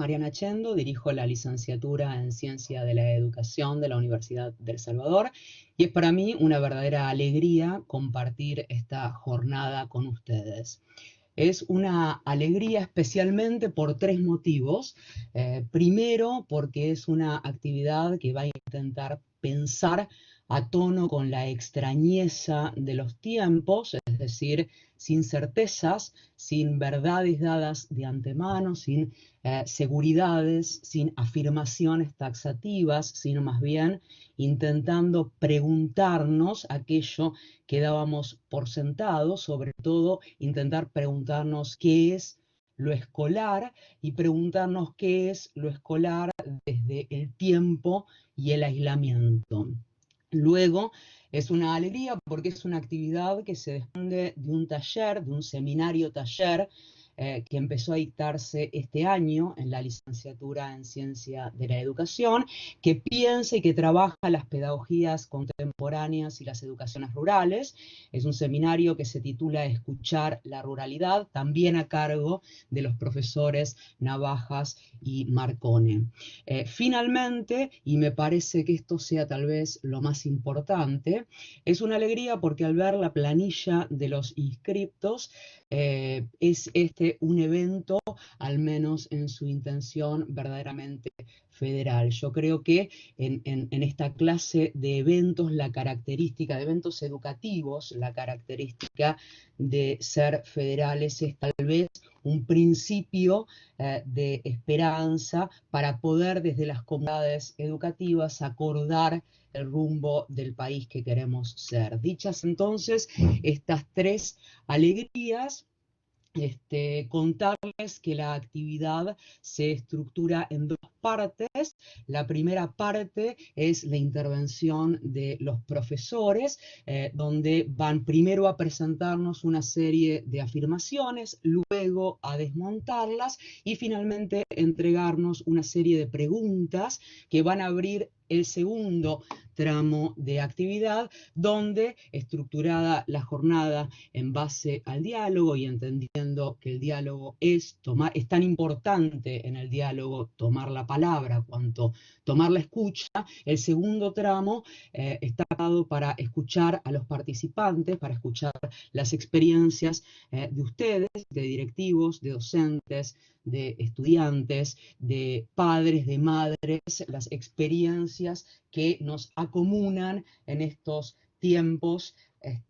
Mariana Chendo, dirijo la licenciatura en Ciencia de la Educación de la Universidad del Salvador y es para mí una verdadera alegría compartir esta jornada con ustedes. Es una alegría especialmente por tres motivos. Primero, porque es una actividad que va a intentar pensar a tono con la extrañeza de los tiempos, es decir, sin certezas, sin verdades dadas de antemano, sin seguridades, sin afirmaciones taxativas, sino más bien intentando preguntarnos aquello que dábamos por sentado, sobre todo intentar preguntarnos qué es lo escolar y preguntarnos qué es lo escolar desde el tiempo y el aislamiento. Luego, es una alegría porque es una actividad que se desprende de un taller, de un seminario taller, que empezó a dictarse este año en la licenciatura en Ciencia de la Educación, que piensa y que trabaja las pedagogías contemporáneas y las educaciones rurales. Es un seminario que se titula Escuchar la ruralidad, también a cargo de los profesores Navajas y Marcone. Finalmente, y me parece que esto sea tal vez lo más importante, es una alegría porque al ver la planilla de los inscriptos, es este un evento, al menos en su intención, verdaderamente federal. Yo creo que en esta clase de eventos, la característica de eventos educativos, la característica de ser federales es tal vez un principio de esperanza para poder desde las comunidades educativas acordar el rumbo del país que queremos ser. Dichas entonces estas tres alegrías, contarles que la actividad se estructura en dos partes. La primera parte es la intervención de los profesores, donde van primero a presentarnos una serie de afirmaciones, luego a desmontarlas y finalmente entregarnos una serie de preguntas que van a abrir el segundo tramo de actividad, donde, estructurada la jornada en base al diálogo y entendiendo que el diálogo es tan importante en el diálogo tomar la palabra cuanto tomar la escucha, el segundo tramo está dado para escuchar a los participantes, para escuchar las experiencias de ustedes, de directivos, de docentes, de estudiantes, de padres, de madres, las experiencias que nos acomunan en estos tiempos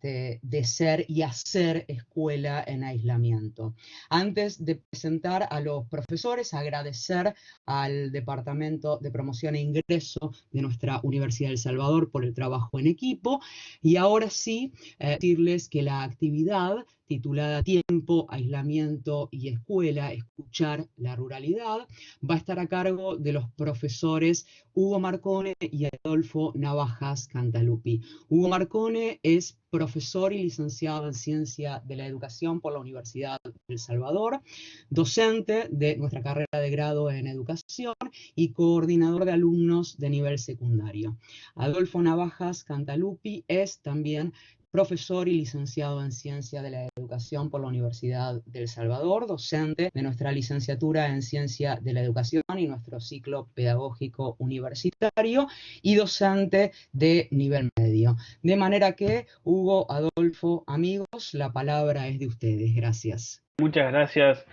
de ser y hacer escuela en aislamiento. Antes de presentar a los profesores, agradecer al Departamento de Promoción e Ingreso de nuestra Universidad de El Salvador por el trabajo en equipo. Y ahora sí, decirles que la actividad titulada Tiempo, Aislamiento y Escuela, Escuchar la Ruralidad, va a estar a cargo de los profesores Hugo Marcone y Adolfo Navajas Cantalupi. Hugo Marcone es profesor y licenciado en Ciencia de la Educación por la Universidad de El Salvador, docente de nuestra carrera de grado en Educación y coordinador de alumnos de nivel secundario. Adolfo Navajas Cantalupi es también profesor y licenciado en Ciencia de la Educación por la Universidad de El Salvador, docente de nuestra licenciatura en Ciencia de la Educación y nuestro ciclo pedagógico universitario y docente de nivel medio. De manera que, Hugo, Adolfo, amigos, la palabra es de ustedes. Gracias. Muchas gracias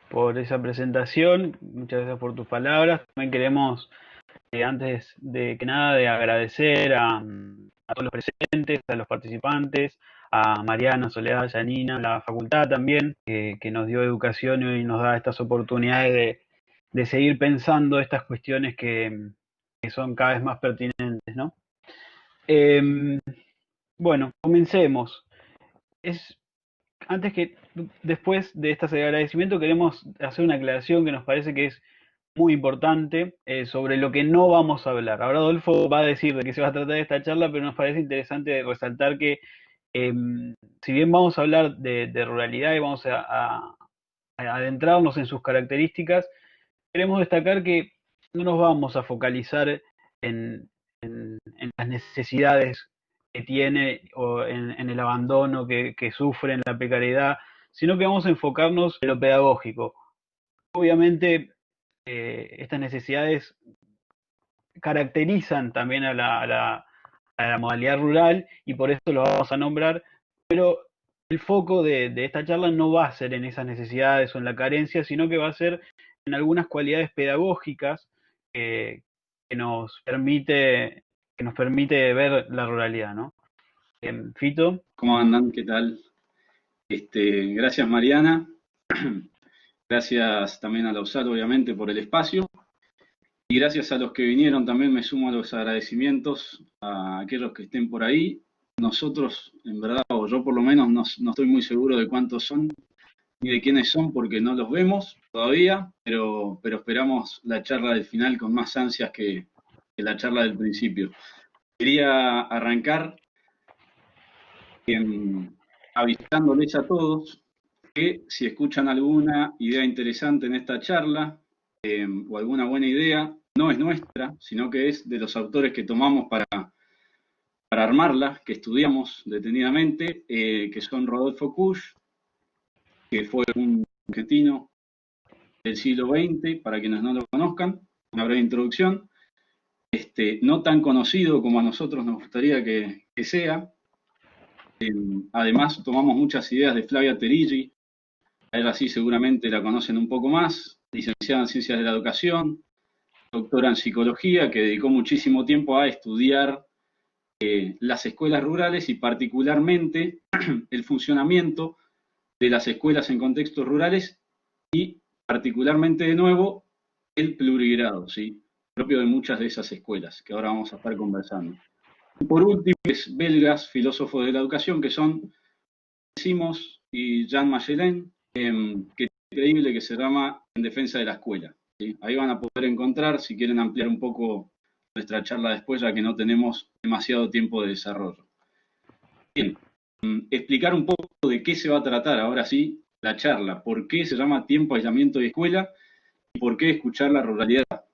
por esa presentación, muchas gracias por tus palabras. También queremos, antes de que nada, de agradecer a todos los presentes, a los participantes, a Mariana, Soledad, Janina, la facultad también, que nos dio educación y nos da estas oportunidades de seguir pensando estas cuestiones que son cada vez más pertinentes, ¿no? Bueno, comencemos. Antes que después de este agradecimiento queremos hacer una aclaración que nos parece que es muy importante sobre lo que no vamos a hablar. Ahora Adolfo va a decir de qué se va a tratar esta charla, pero nos parece interesante resaltar que si bien vamos a hablar de ruralidad y vamos a adentrarnos en sus características, queremos destacar que no nos vamos a focalizar en las necesidades que tiene o en el abandono que sufre, en la precariedad, sino que vamos a enfocarnos en lo pedagógico. Obviamente estas necesidades caracterizan también a la modalidad rural y por eso lo vamos a nombrar, pero el foco de esta charla no va a ser en esas necesidades o en la carencia, sino que va a ser en algunas cualidades pedagógicas que nos permite ver la ruralidad, ¿no? Fito. ¿Cómo andan? ¿Qué tal? Gracias, Mariana. Gracias también a Lausaro, obviamente, por el espacio. Y gracias a los que vinieron, también me sumo a los agradecimientos a aquellos que estén por ahí. Nosotros, en verdad, o yo por lo menos, no estoy muy seguro de cuántos son ni de quiénes son porque no los vemos todavía, pero esperamos la charla del final con más ansias que la charla del principio. Quería arrancar avisándoles a todos que si escuchan alguna idea interesante en esta charla o alguna buena idea, no es nuestra, sino que es de los autores que tomamos para armarla, que estudiamos detenidamente, que son Rodolfo Kusch, que fue un argentino del siglo XX, para quienes no lo conozcan, una breve introducción, no tan conocido como a nosotros nos gustaría que sea. Además, tomamos muchas ideas de Flavia Terilli, a ella sí seguramente la conocen un poco más, licenciada en Ciencias de la Educación, doctora en Psicología, que dedicó muchísimo tiempo a estudiar las escuelas rurales y particularmente el funcionamiento de las escuelas en contextos rurales y particularmente, de nuevo, el plurigrado, ¿sí? Propio de muchas de esas escuelas, que ahora vamos a estar conversando. Y por último, es belgas, filósofos de la educación, que son Simos y Jean Magellan, que es increíble, que se llama En defensa de la escuela. ¿Sí? Ahí van a poder encontrar, si quieren ampliar un poco nuestra charla después, ya que no tenemos demasiado tiempo de desarrollo. Bien, explicar un poco de qué se va a tratar ahora sí la charla, por qué se llama tiempo, aislamiento y escuela, y por qué escuchar la ruralidad.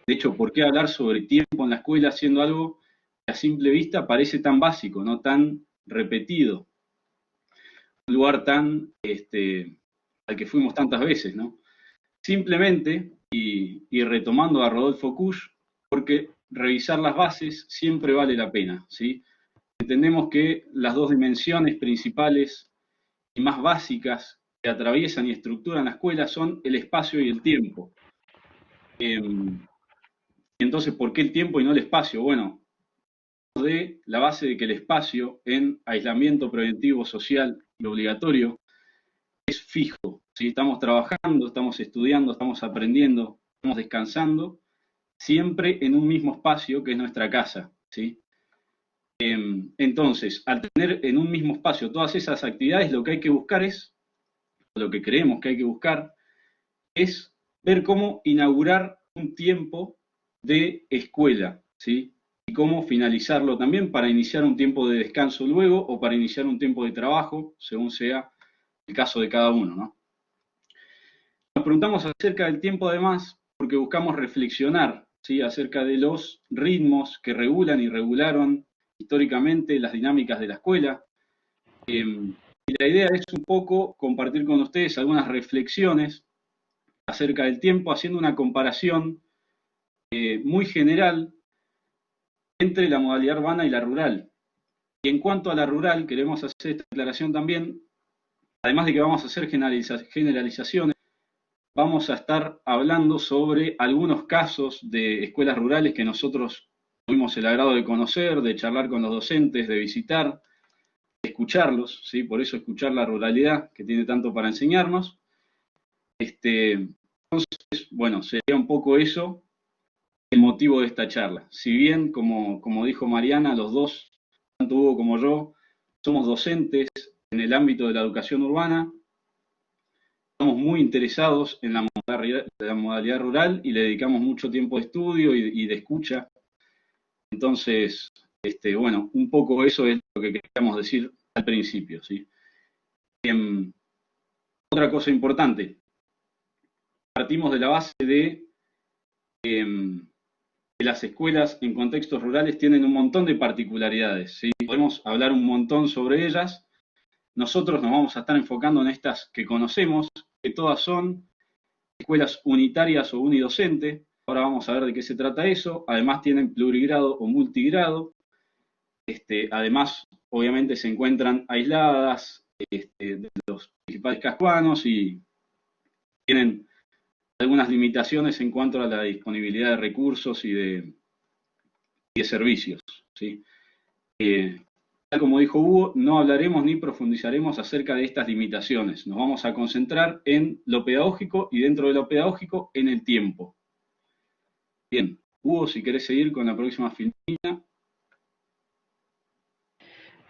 De hecho, por qué hablar sobre tiempo en la escuela siendo algo que a simple vista parece tan básico, no tan repetido. Un lugar tan al que fuimos tantas veces, ¿no? Simplemente, y retomando a Rodolfo Kusch, porque revisar las bases siempre vale la pena, ¿sí? Entendemos que las dos dimensiones principales y más básicas que atraviesan y estructuran la escuela son el espacio y el tiempo. Entonces, ¿por qué el tiempo y no el espacio? Bueno, de la base de que el espacio en aislamiento preventivo social y obligatorio es fijo. ¿Sí? Estamos trabajando, estamos estudiando, estamos aprendiendo, estamos descansando, siempre en un mismo espacio que es nuestra casa. ¿Sí? Entonces, al tener en un mismo espacio todas esas actividades, lo que hay que buscar es, lo que creemos que hay que buscar, es ver cómo inaugurar un tiempo de escuela, ¿sí? Y cómo finalizarlo también para iniciar un tiempo de descanso luego o para iniciar un tiempo de trabajo, según sea el caso de cada uno, ¿no? Nos preguntamos acerca del tiempo además porque buscamos reflexionar, ¿sí? Acerca de los ritmos que regulan y regularon históricamente las dinámicas de la escuela. Y la idea es un poco compartir con ustedes algunas reflexiones acerca del tiempo, haciendo una comparación muy general entre la modalidad urbana y la rural. Y en cuanto a la rural, queremos hacer esta aclaración también, además de que vamos a hacer generalizaciones, vamos a estar hablando sobre algunos casos de escuelas rurales que nosotros tuvimos el agrado de conocer, de charlar con los docentes, de visitar, de escucharlos, ¿sí? Por eso escuchar la ruralidad, que tiene tanto para enseñarnos. Entonces, bueno, sería un poco eso el motivo de esta charla. Si bien, como dijo Mariana, los dos, tanto Hugo como yo, somos docentes en el ámbito de la educación urbana, estamos muy interesados en la modalidad rural y le dedicamos mucho tiempo de estudio y de escucha. Entonces, bueno, un poco eso es lo que queríamos decir al principio, ¿sí? Otra cosa importante, partimos de la base de que las escuelas en contextos rurales tienen un montón de particularidades, ¿sí? Podemos hablar un montón sobre ellas. Nosotros nos vamos a estar enfocando en estas que conocemos, que todas son escuelas unitarias o unidocente. Ahora vamos a ver de qué se trata eso. Además tienen plurigrado o multigrado. Además, obviamente se encuentran aisladas de los principales cascos urbanos y tienen algunas limitaciones en cuanto a la disponibilidad de recursos y de servicios, ¿sí? Tal como dijo Hugo, no hablaremos ni profundizaremos acerca de estas limitaciones. Nos vamos a concentrar en lo pedagógico y dentro de lo pedagógico en el tiempo. Bien, Hugo, si querés seguir con la próxima filmina.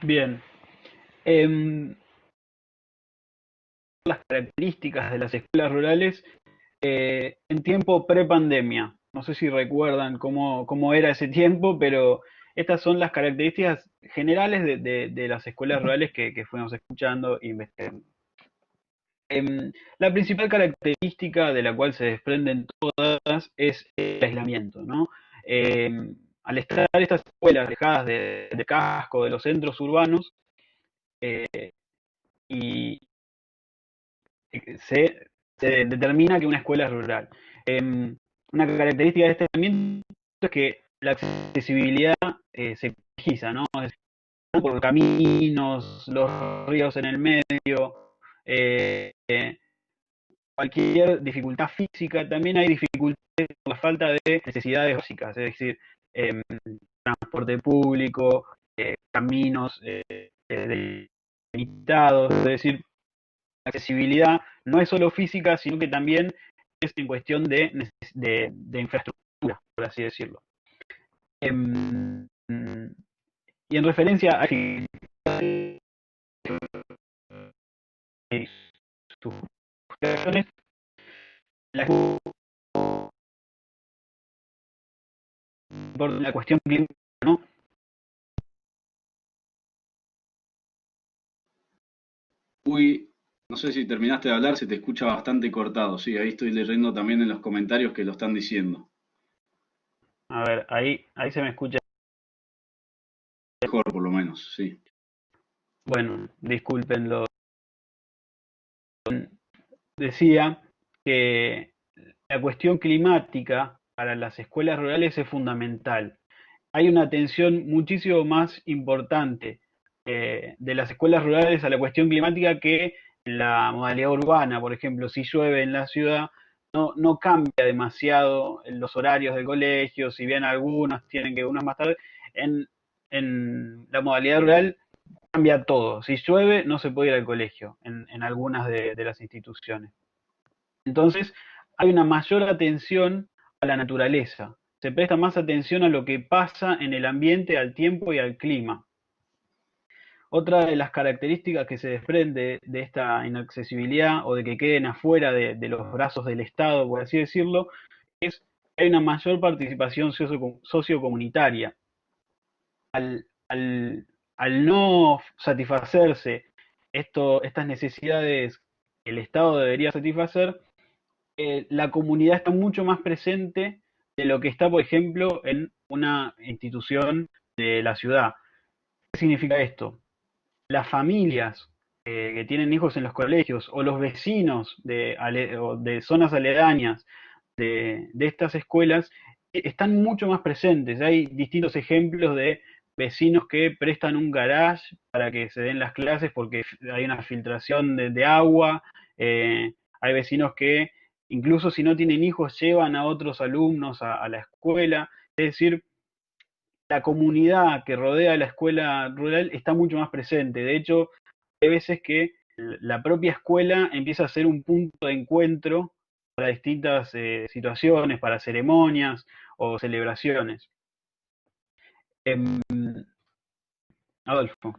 Bien. Las características de las escuelas rurales en tiempo pre-pandemia. No sé si recuerdan cómo era ese tiempo, pero estas son las características generales de las escuelas rurales que fuimos escuchando e investigando. La principal característica de la cual se desprenden todas es el aislamiento, ¿no? Al estar estas escuelas alejadas de casco, de los centros urbanos, y se determina que una escuela es rural. Una característica de este aislamiento es que la accesibilidad se precisa, ¿no? Por caminos, los ríos en el medio, cualquier dificultad física, también hay dificultades por la falta de necesidades básicas, es decir, transporte público, caminos delimitados, es decir, la accesibilidad no es solo física, sino que también es en cuestión de infraestructura, por así decirlo. Y en referencia a sus justificaciones, por la cuestión climática, ¿no? Uy, no sé si terminaste de hablar, se te escucha bastante cortado. Sí, ahí estoy leyendo también en los comentarios que lo están diciendo. A ver, ahí se me escucha. Mejor, por lo menos, sí. Bueno, discúlpenlo. Decía que la cuestión climática para las escuelas rurales es fundamental. Hay una atención muchísimo más importante de las escuelas rurales a la cuestión climática que la modalidad urbana. Por ejemplo, si llueve en la ciudad, no cambia demasiado los horarios del colegio, si bien algunos tienen que unos más tarde. En la modalidad rural cambia todo. Si llueve, no se puede ir al colegio en algunas de las instituciones. Entonces, hay una mayor atención a la naturaleza. Se presta más atención a lo que pasa en el ambiente, al tiempo y al clima. Otra de las características que se desprende de esta inaccesibilidad o de que queden afuera de los brazos del Estado, por así decirlo, es que hay una mayor participación sociocomunitaria. Al no satisfacerse estas necesidades que el Estado debería satisfacer, la comunidad está mucho más presente de lo que está, por ejemplo, en una institución de la ciudad. ¿Qué significa esto? Las familias que tienen hijos en los colegios o los vecinos de zonas aledañas de estas escuelas están mucho más presentes. Hay distintos ejemplos de vecinos que prestan un garage para que se den las clases porque hay una filtración de agua. Hay vecinos que incluso si no tienen hijos llevan a otros alumnos a la escuela. Es decir, la comunidad que rodea la escuela rural está mucho más presente. De hecho, hay veces que la propia escuela empieza a ser un punto de encuentro para distintas situaciones, para ceremonias o celebraciones. Adolfo.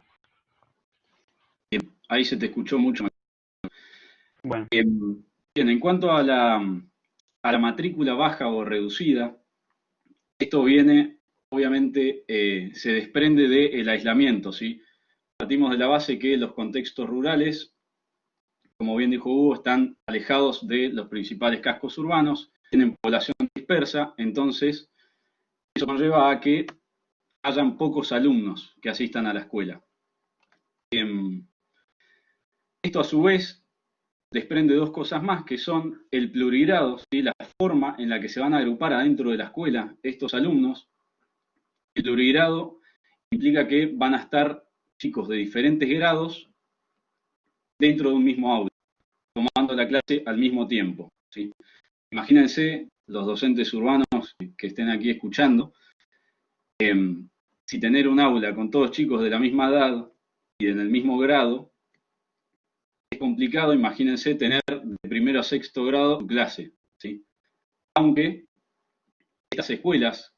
Bien, ahí se te escuchó mucho. Bueno. Bien, en cuanto a la matrícula baja o reducida, esto viene, obviamente, se desprende del aislamiento, ¿sí? Partimos de la base que los contextos rurales, como bien dijo Hugo, están alejados de los principales cascos urbanos, tienen población dispersa, entonces eso conlleva a que hayan pocos alumnos que asistan a la escuela. Esto a su vez desprende dos cosas más, que son el plurigrado, ¿sí? La forma en la que se van a agrupar adentro de la escuela estos alumnos. El plurigrado implica que van a estar chicos de diferentes grados dentro de un mismo aula, tomando la clase al mismo tiempo, ¿sí? Imagínense los docentes urbanos que estén aquí escuchando, si tener un aula con todos chicos de la misma edad y en el mismo grado, es complicado. Imagínense tener de primero a sexto grado tu clase, ¿sí? Aunque estas escuelas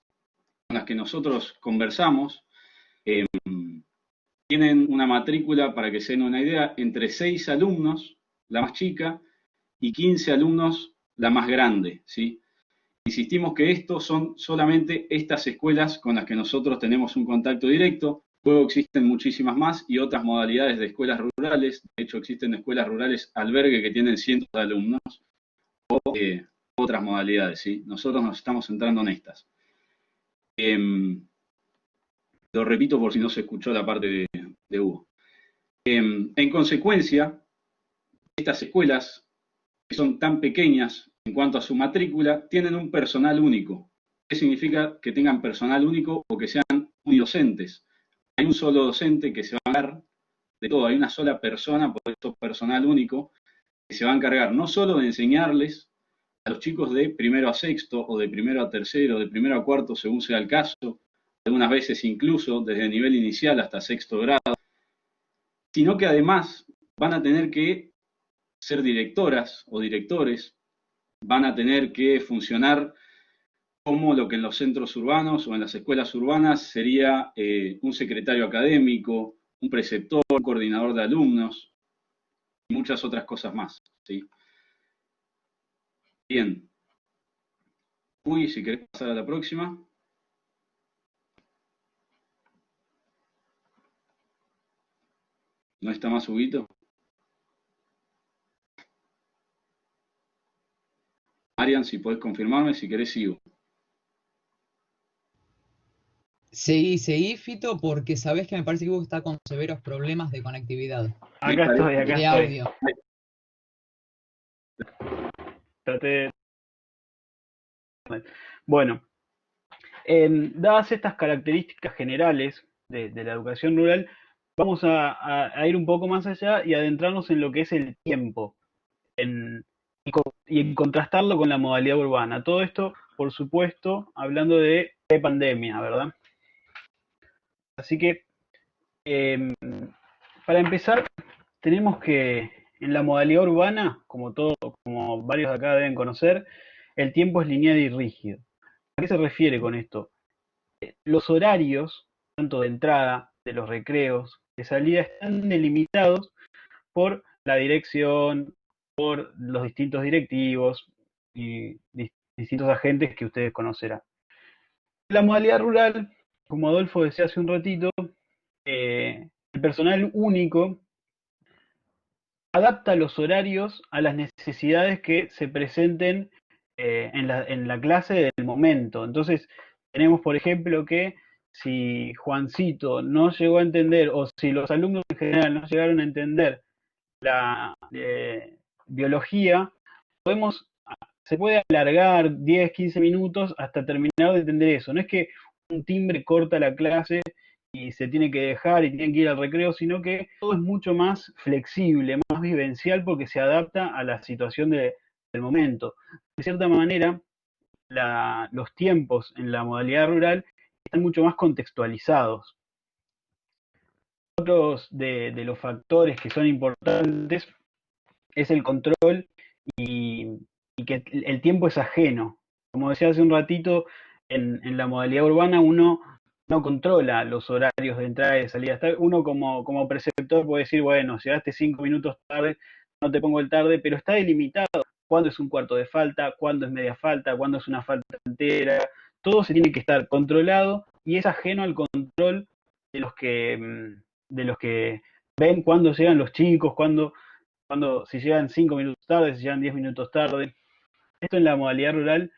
con las que nosotros conversamos tienen una matrícula, para que se den una idea, entre 6 alumnos, la más chica, y 15 alumnos, la más grande, ¿sí? Insistimos que estos son solamente estas escuelas con las que nosotros tenemos un contacto directo. Luego existen muchísimas más y otras modalidades de escuelas rurales. De hecho, existen escuelas rurales albergue que tienen cientos de alumnos o otras modalidades, ¿sí? Nosotros nos estamos centrando en estas. Lo repito por si no se escuchó la parte de Hugo. En consecuencia, estas escuelas, que son tan pequeñas en cuanto a su matrícula, tienen un personal único. ¿Qué significa que tengan personal único o que sean unidocentes? Hay un solo docente que se va a encargar de todo, hay una sola persona, por eso personal único, que se va a encargar no solo de enseñarles a los chicos de primero a sexto, o de primero a tercero, de primero a cuarto, según sea el caso, algunas veces incluso desde el nivel inicial hasta sexto grado, sino que además van a tener que ser directoras o directores, van a tener que funcionar como lo que en los centros urbanos o en las escuelas urbanas sería un secretario académico, un preceptor, un coordinador de alumnos y muchas otras cosas más, ¿sí? Bien. Uy, si querés pasar a la próxima. ¿No está más Huguito? Marian, si podés confirmarme, si querés sigo. Seguí, Fito, porque sabés que me parece que Hugo está con severos problemas de conectividad, Acá estoy, acá de estoy. audio. Traté. Bueno, dadas estas características generales de la educación rural, vamos a ir un poco más allá y adentrarnos en lo que es el tiempo y en contrastarlo con la modalidad urbana. Todo esto, por supuesto, hablando de pre-pandemia, ¿verdad? Así que, para empezar, tenemos que en la modalidad urbana, como varios de acá deben conocer, el tiempo es lineal y rígido. ¿A qué se refiere con esto? Los horarios, tanto de entrada, de los recreos, de salida, están delimitados por la dirección, por los distintos directivos y distintos agentes que ustedes conocerán. En la modalidad rural, como Adolfo decía hace un ratito, el personal único adapta los horarios a las necesidades que se presenten en la clase del momento. Entonces, tenemos, por ejemplo, que si Juancito no llegó a entender, o si los alumnos en general no llegaron a entender la biología, se puede alargar 10, 15 minutos hasta terminar de entender eso. No es que un timbre corta la clase y se tiene que dejar y tienen que ir al recreo, sino que todo es mucho más flexible, más vivencial, porque se adapta a la situación del momento. De cierta manera, los tiempos en la modalidad rural están mucho más contextualizados. Otros de los factores que son importantes es el control y que el tiempo es ajeno. Como decía hace un ratito, en la modalidad urbana uno no controla los horarios de entrada y de salida. Uno como preceptor puede decir, bueno, llegaste 5 minutos tarde, no te pongo el tarde, pero está delimitado cuándo es un cuarto de falta, cuándo es media falta, cuándo es una falta entera. Todo se tiene que estar controlado y es ajeno al control de los que ven cuándo llegan los chicos, si llegan 5 minutos tarde, si llegan 10 minutos tarde. Esto en la modalidad rural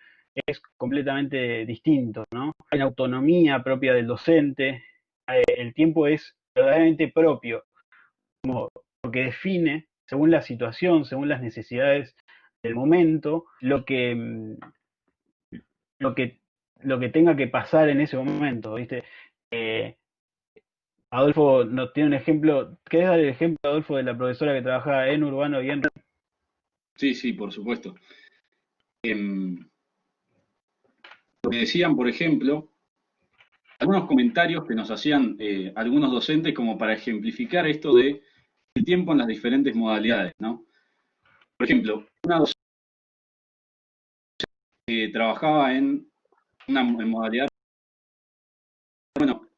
es completamente distinto, ¿no? Hay una autonomía propia del docente, el tiempo es verdaderamente propio, porque define según la situación, según las necesidades del momento, lo que, lo que tenga que pasar en ese momento, ¿viste? Eh, Adolfo nos tiene un ejemplo. ¿Querés dar el ejemplo, Adolfo, de la profesora que trabajaba en urbano y en... Sí, sí, por supuesto. Em, lo que decían, por ejemplo, algunos comentarios que nos hacían algunos docentes como para ejemplificar esto de el tiempo en las diferentes modalidades, ¿no? Por ejemplo, una docente que trabajaba en una modalidad, bueno,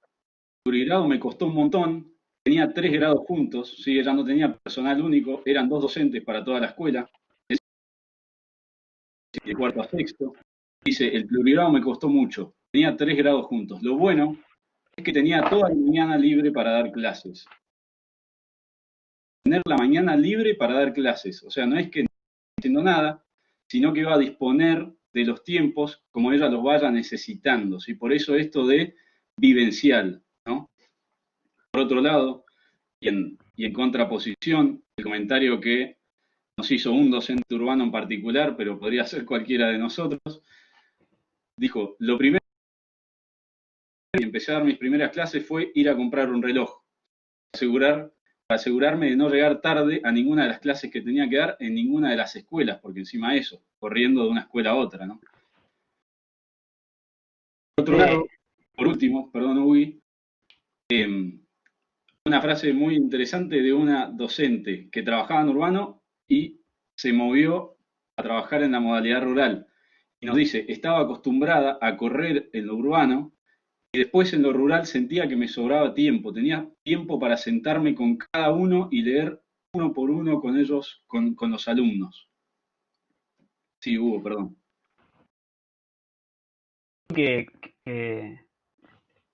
el grado me costó un montón, tenía 3 grados juntos, ¿sí? Ella no tenía personal único, eran 2 docentes para toda la escuela, de cuarto a sexto. Dice, el plurigrado me costó mucho, tenía 3 grados juntos. Lo bueno es que tenía toda la mañana libre para dar clases. Tener la mañana libre para dar clases, o sea, no es que no esté haciendo nada, sino que va a disponer de los tiempos como ella los vaya necesitando, ¿sí? Por eso esto de vivencial, ¿no? Por otro lado, y en contraposición, el comentario que nos hizo un docente urbano en particular, pero podría ser cualquiera de nosotros, dijo, lo primero que empecé a dar mis primeras clases fue ir a comprar un reloj, para asegurarme de no llegar tarde a ninguna de las clases que tenía que dar en ninguna de las escuelas, porque encima de eso, corriendo de una escuela a otra, ¿no? Por otro lado, por último, perdón, Ugi, una frase muy interesante de una docente que trabajaba en urbano y se movió a trabajar en la modalidad rural. Y nos dice, estaba acostumbrada a correr en lo urbano y después en lo rural sentía que me sobraba tiempo, tenía tiempo para sentarme con cada uno y leer uno por uno con ellos, con los alumnos. Sí, Hugo, perdón. que, que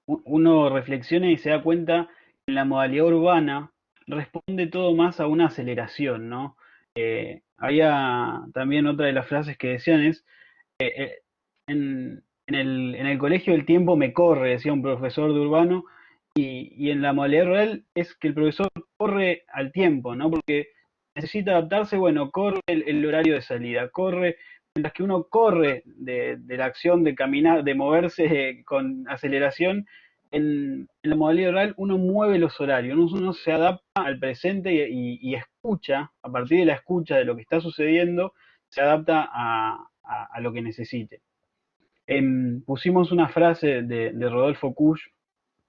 uno reflexiona y se da cuenta que en la modalidad urbana responde todo más a una aceleración, ¿no? Había también otra de las frases que decían es, en el colegio el tiempo me corre, decía un profesor de urbano, y en la modalidad rural es que el profesor corre al tiempo, ¿no? Porque necesita adaptarse, bueno, corre el horario de salida, corre, mientras que uno corre de la acción de caminar, de moverse con aceleración, en la modalidad rural uno mueve los horarios, uno se adapta al presente y escucha, a partir de la escucha de lo que está sucediendo, se adapta a lo que necesite. Pusimos una frase de Rodolfo Kusch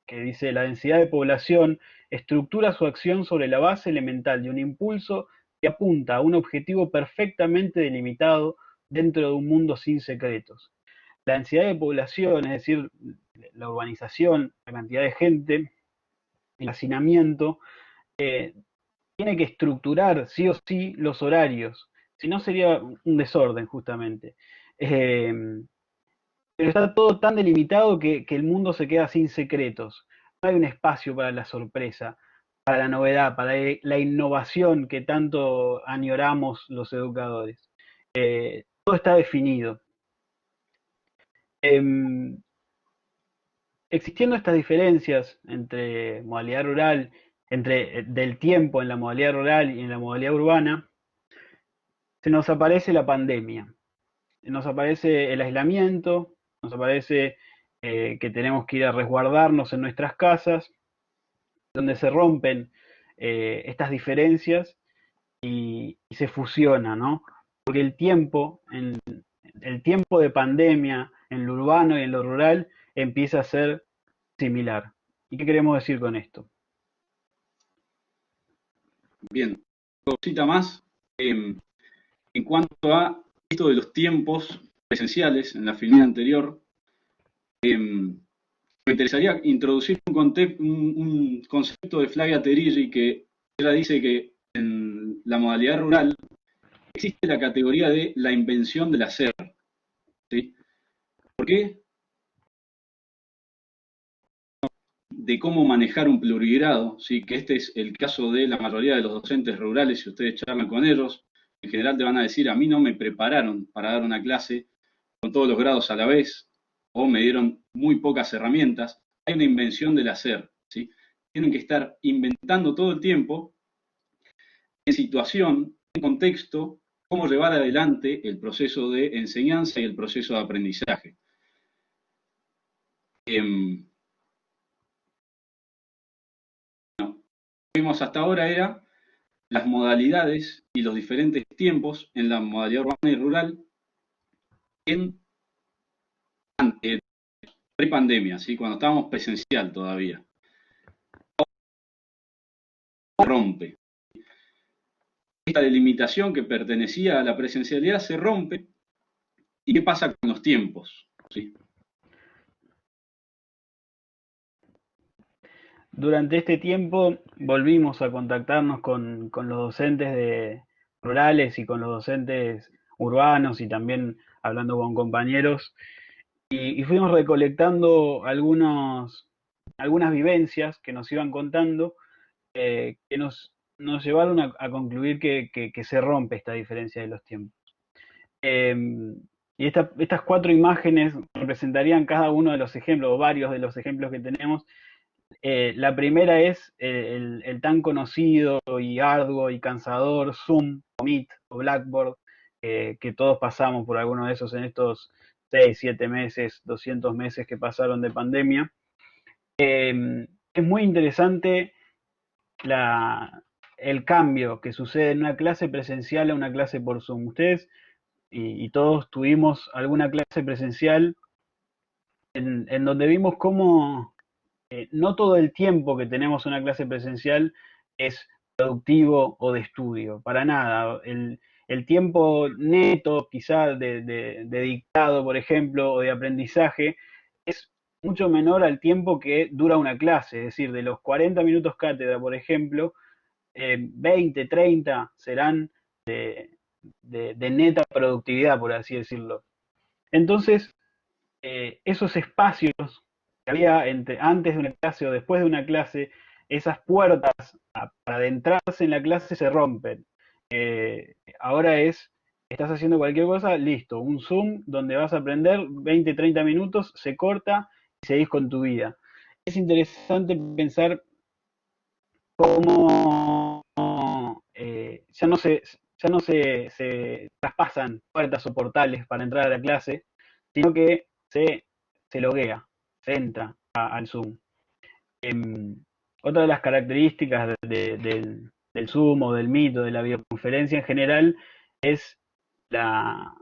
que dice, la densidad de población estructura su acción sobre la base elemental de un impulso que apunta a un objetivo perfectamente delimitado dentro de un mundo sin secretos. La densidad de población, es decir, la urbanización, la cantidad de gente, el hacinamiento, tiene que estructurar sí o sí los horarios, si no sería un desorden justamente. Eh, pero está todo tan delimitado que el mundo se queda sin secretos. No hay un espacio para la sorpresa, para la novedad, para la innovación que tanto añoramos los educadores. Todo está definido. Em, Existiendo estas diferencias entre modalidad rural, entre del tiempo en la modalidad rural y en la modalidad urbana, se nos aparece la pandemia, nos aparece el aislamiento, nos aparece que tenemos que ir a resguardarnos en nuestras casas, donde se rompen estas diferencias y se fusiona, ¿no? Porque el tiempo de pandemia en lo urbano y en lo rural empieza a ser similar. ¿Y qué queremos decir con esto? Bien, cosita más. En cuanto a esto de los tiempos presenciales, en la filmina anterior, me interesaría introducir un concepto de Flavia Terilli que ella dice que en la modalidad rural existe la categoría de la invención del hacer. ¿Sí? ¿Por qué? De cómo manejar un plurigrado, ¿sí? Que este es el caso de la mayoría de los docentes rurales, si ustedes charlan con ellos, en general te van a decir, a mí no me prepararon para dar una clase con todos los grados a la vez, o me dieron muy pocas herramientas. Hay una invención del hacer, ¿sí? Tienen que estar inventando todo el tiempo en situación, en contexto, cómo llevar adelante el proceso de enseñanza y el proceso de aprendizaje. Lo que vimos hasta ahora era las modalidades y los diferentes tiempos en la modalidad urbana y rural en pre-pandemia, ¿sí? Cuando estábamos presencial todavía. Rompe. Esta delimitación que pertenecía a la presencialidad se rompe. ¿Y qué pasa con los tiempos? ¿Sí? Durante este tiempo volvimos a contactarnos con los docentes rurales y con los docentes urbanos y también hablando con compañeros y fuimos recolectando algunas vivencias que nos iban contando que nos llevaron a concluir que se rompe esta diferencia de los tiempos. Y estas 4 imágenes representarían cada uno de los ejemplos, o varios de los ejemplos que tenemos. La primera es el tan conocido y arduo y cansador Zoom, o Meet, o Blackboard, que todos pasamos por alguno de esos en estos 6, 7 meses, 200 meses que pasaron de pandemia. Es muy interesante el cambio que sucede en una clase presencial a una clase por Zoom. Ustedes y todos tuvimos alguna clase presencial en donde vimos cómo no todo el tiempo que tenemos una clase presencial es productivo o de estudio, para nada. El tiempo neto, quizá de dictado, por ejemplo, o de aprendizaje, es mucho menor al tiempo que dura una clase, es decir, de los 40 minutos cátedra, por ejemplo, 20, 30 serán de neta productividad, por así decirlo. Entonces, esos espacios que había antes de una clase o después de una clase, esas puertas para adentrarse en la clase se rompen. Ahora estás haciendo cualquier cosa, listo, un Zoom donde vas a aprender 20, 30 minutos, se corta y seguís con tu vida. Es interesante pensar cómo ya no se traspasan puertas o portales para entrar a la clase, sino que se loguea, se entra al Zoom. Otra de las características del Zoom o del Meet o de la videoconferencia en general es la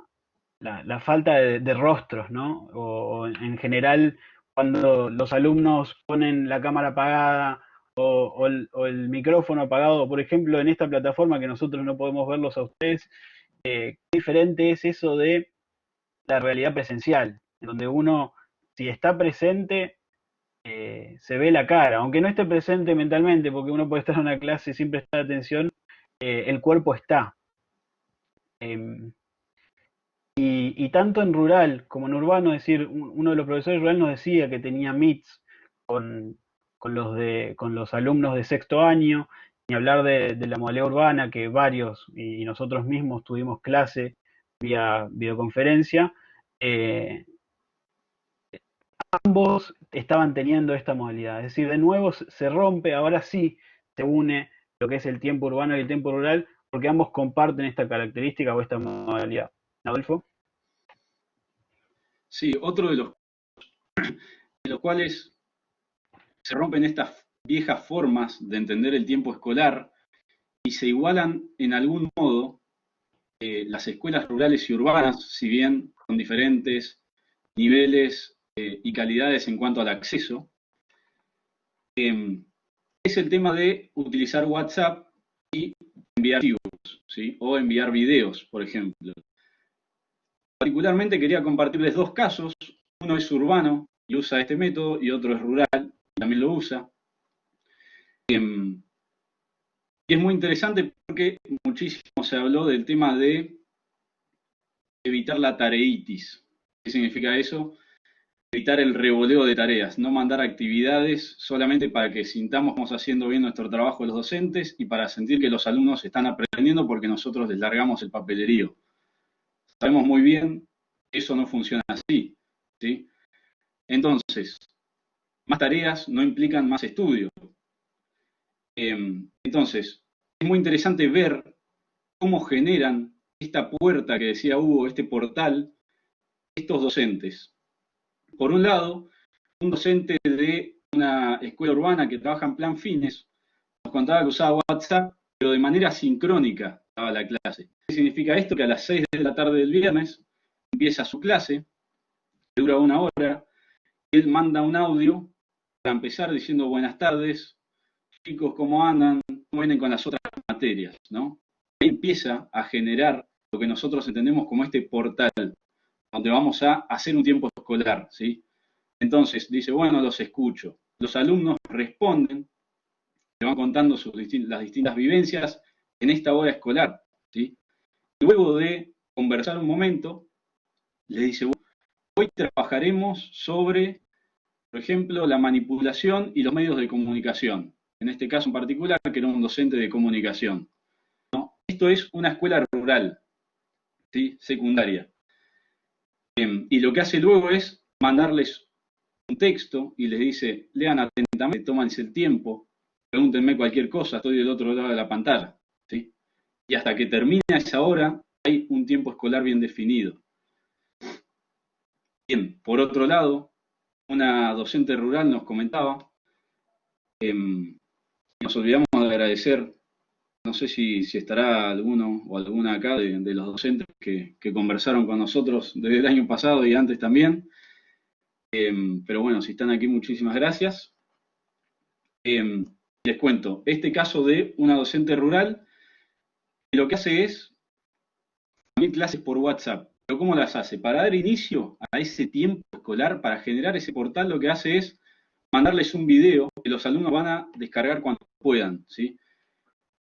falta de rostros, ¿no? O en general, cuando los alumnos ponen la cámara apagada o el micrófono apagado, por ejemplo, en esta plataforma que nosotros no podemos verlos a ustedes, qué diferente es eso de la realidad presencial, en donde uno, si está presente, se ve la cara, aunque no esté presente mentalmente, porque uno puede estar en una clase sin prestar atención, el cuerpo está. Y tanto en rural como en urbano, es decir, uno de los profesores rural nos decía que tenía meets con los alumnos de sexto año, ni hablar de la modalidad urbana, que varios y nosotros mismos tuvimos clase vía videoconferencia. Ambos estaban teniendo esta modalidad, es decir, de nuevo se rompe, ahora sí se une lo que es el tiempo urbano y el tiempo rural, porque ambos comparten esta característica o esta modalidad. Adolfo. Sí, otro de los cuales se rompen estas viejas formas de entender el tiempo escolar y se igualan en algún modo las escuelas rurales y urbanas, si bien con diferentes niveles y calidades en cuanto al acceso, es el tema de utilizar WhatsApp y enviar archivos, ¿sí? O enviar videos, por ejemplo. Particularmente quería compartirles 2 casos. Uno es urbano y usa este método, y otro es rural y también lo usa. Y es muy interesante porque muchísimo se habló del tema de evitar la tareitis. ¿Qué significa eso? Evitar el revoleo de tareas, no mandar actividades solamente para que sintamos que estamos haciendo bien nuestro trabajo los docentes y para sentir que los alumnos están aprendiendo porque nosotros les largamos el papelerío. Sabemos muy bien que eso no funciona así, ¿sí? Entonces, más tareas no implican más estudio. Entonces, es es muy interesante ver cómo generan esta puerta que decía Hugo, este portal, estos docentes. Por un lado, un docente de una escuela urbana que trabaja en plan fines nos contaba que usaba WhatsApp, pero de manera sincrónica daba la clase. ¿Qué significa esto? Que a las 6 de la tarde del viernes empieza su clase, que dura 1 hora, y él manda un audio para empezar diciendo buenas tardes, chicos, ¿cómo andan? ¿Cómo vienen con las otras materias? ¿No? Ahí empieza a generar lo que nosotros entendemos como este portal, donde vamos a hacer un tiempo escolar, ¿sí? Entonces dice, bueno, los escucho. Los alumnos responden, le van contando las distintas vivencias en esta hora escolar, ¿sí? Luego de conversar un momento, le dice, hoy trabajaremos sobre, por ejemplo, la manipulación y los medios de comunicación. En este caso en particular, que era un docente de comunicación, ¿no? Esto es una escuela rural, ¿sí? Secundaria. Y lo que hace luego es mandarles un texto y les dice, lean atentamente, tómense el tiempo, pregúntenme cualquier cosa, estoy del otro lado de la pantalla, ¿sí? Y hasta que termina esa hora, hay un tiempo escolar bien definido. Bien, por otro lado, una docente rural nos comentaba, nos olvidamos de agradecer, no sé si estará alguno o alguna acá de los docentes que conversaron con nosotros desde el año pasado y antes también, pero bueno, si están aquí, muchísimas gracias. Les cuento, este caso de una docente rural, lo que hace es también clases por WhatsApp. ¿Pero cómo las hace? Para dar inicio a ese tiempo escolar, para generar ese portal, lo que hace es mandarles un video que los alumnos van a descargar cuando puedan, ¿sí?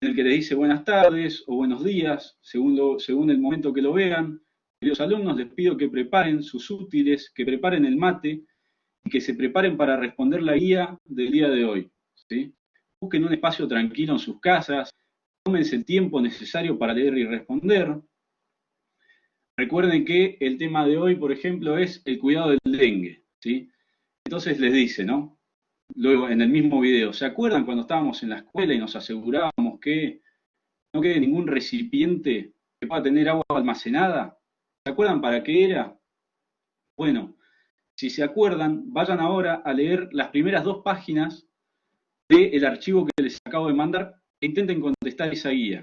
En el que les dice buenas tardes o buenos días, según el momento que lo vean. Queridos alumnos, les pido que preparen sus útiles, que preparen el mate y que se preparen para responder la guía del día de hoy, ¿sí? Busquen un espacio tranquilo en sus casas, tómense el tiempo necesario para leer y responder. Recuerden que el tema de hoy, por ejemplo, es el cuidado del dengue, ¿sí? Entonces les dice, ¿no? Luego en el mismo video, ¿se acuerdan cuando estábamos en la escuela y nos asegurábamos que no quede ningún recipiente que pueda tener agua almacenada? ¿Se acuerdan para qué era? Bueno, si se acuerdan, vayan ahora a leer las primeras 2 páginas del archivo que les acabo de mandar e intenten contestar esa guía.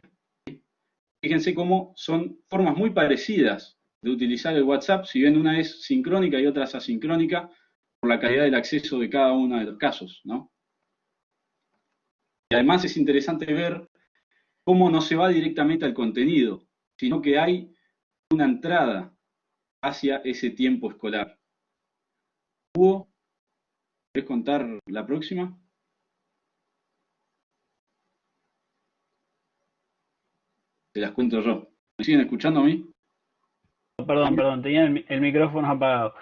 Fíjense cómo son formas muy parecidas de utilizar el WhatsApp, si bien una es sincrónica y otra es asincrónica, por la calidad del acceso de cada uno de los casos, ¿no? Y además es interesante ver cómo no se va directamente al contenido, sino que hay una entrada hacia ese tiempo escolar. Hugo, ¿querés contar la próxima? Te las cuento yo. ¿Me siguen escuchando a mí? Perdón, tenía el micrófono apagado.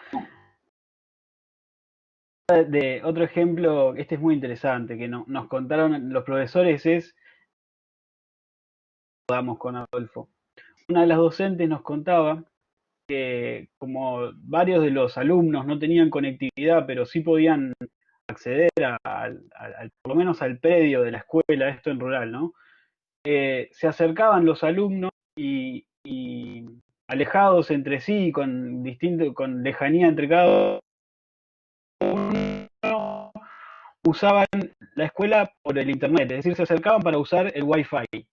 De otro ejemplo, este es muy interesante, que nos contaron los profesores vamos con Adolfo. Una de las docentes nos contaba que como varios de los alumnos no tenían conectividad, pero sí podían acceder por lo menos al predio de la escuela, esto en rural, ¿no? Se acercaban los alumnos y alejados entre sí, con lejanía entre cada uno, usaban la escuela por el internet, es decir, se acercaban para usar el Wi-Fi.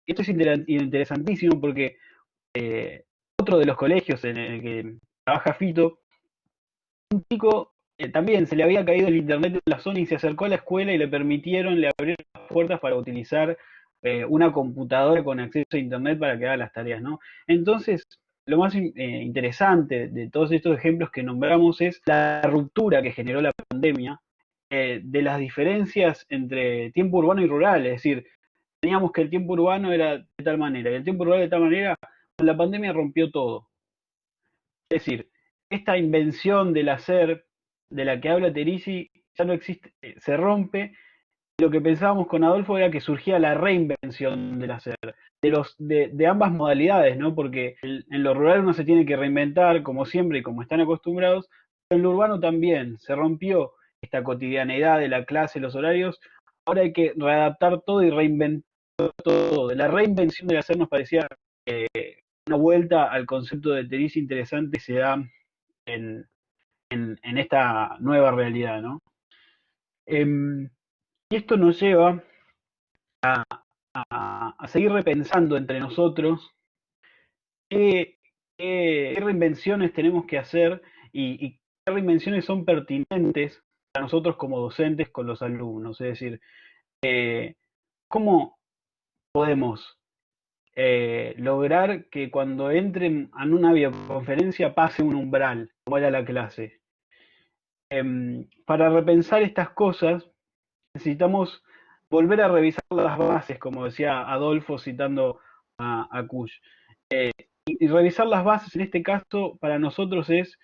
Esto es interesantísimo porque otro de los colegios en el que trabaja Fito, un chico también se le había caído el internet en la zona y se acercó a la escuela y le abrieron las puertas para utilizar una computadora con acceso a internet para que haga las tareas, ¿no? Entonces, lo más interesante de todos estos ejemplos que nombramos es la ruptura que generó la pandemia de las diferencias entre tiempo urbano y rural, es decir, teníamos que el tiempo urbano era de tal manera y el tiempo rural de tal manera, con la pandemia rompió todo. Es decir, esta invención del hacer de la que habla Teresi ya no existe, se rompe. Lo que pensábamos con Adolfo era que surgía la reinvención del hacer, de ambas modalidades, ¿no? Porque en lo rural uno se tiene que reinventar, como siempre y como están acostumbrados, pero en lo urbano también se rompió esta cotidianeidad de la clase, los horarios. Ahora hay que readaptar todo y reinventar todo, de la reinvención del hacer nos parecía una vuelta al concepto de Teresa interesante se da en, en esta nueva realidad, ¿no? Y esto nos lleva a seguir repensando entre nosotros qué, qué reinvenciones tenemos que hacer y qué reinvenciones son pertinentes para nosotros como docentes con los alumnos. Es decir, ¿cómo podemos lograr que cuando entren en una videoconferencia pase un umbral, como era la clase? Para repensar estas cosas necesitamos volver a revisar las bases, como decía Adolfo citando a Kush. Y revisar las bases en este caso para nosotros es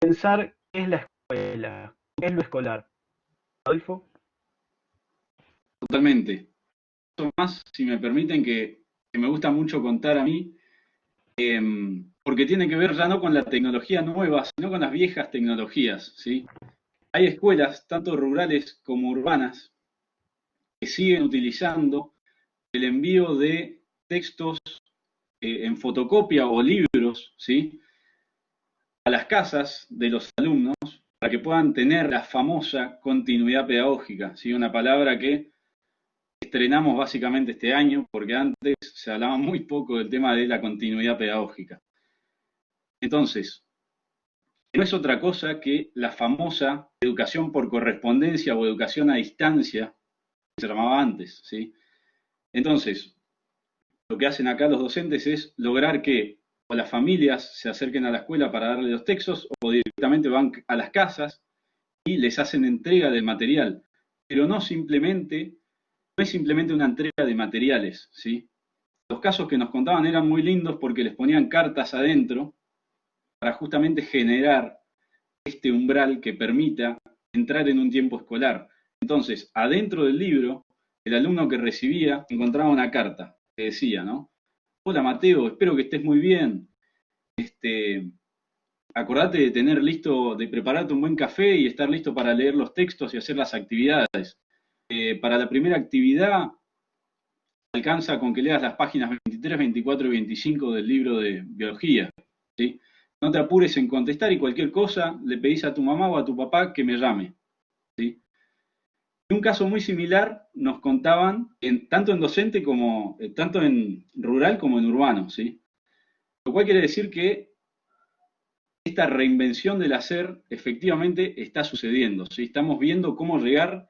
pensar qué es la escuela, qué es lo escolar. Adolfo. Totalmente. Más, si me permiten, que me gusta mucho contar a mí, porque tiene que ver ya no con la tecnología nueva, sino con las viejas tecnologías, ¿sí? Hay escuelas, tanto rurales como urbanas, que siguen utilizando el envío de textos en fotocopia o libros, ¿sí? A las casas de los alumnos para que puedan tener la famosa continuidad pedagógica, ¿sí? Una palabra que estrenamos básicamente este año, porque antes se hablaba muy poco del tema de la continuidad pedagógica. Entonces, no es otra cosa que la famosa educación por correspondencia o educación a distancia, que se llamaba antes, ¿sí? Entonces, lo que hacen acá los docentes es lograr que o las familias se acerquen a la escuela para darle los textos o directamente van a las casas y les hacen entrega del material, pero no es simplemente una entrega de materiales, ¿sí? Los casos que nos contaban eran muy lindos porque les ponían cartas adentro para justamente generar este umbral que permita entrar en un tiempo escolar. Entonces, adentro del libro, el alumno que recibía encontraba una carta que decía, ¿no? Hola Mateo, espero que estés muy bien. Acordate de tener listo, de prepararte un buen café y estar listo para leer los textos y hacer las actividades. Para la primera actividad, alcanza con que leas las páginas 23, 24 y 25 del libro de biología, ¿sí? No te apures en contestar y cualquier cosa le pedís a tu mamá o a tu papá que me llame, ¿sí? Un caso muy similar nos contaban tanto en docente como tanto en rural como en urbano, ¿sí? Lo cual quiere decir que esta reinvención del hacer efectivamente está sucediendo, ¿sí? Estamos viendo cómo llegar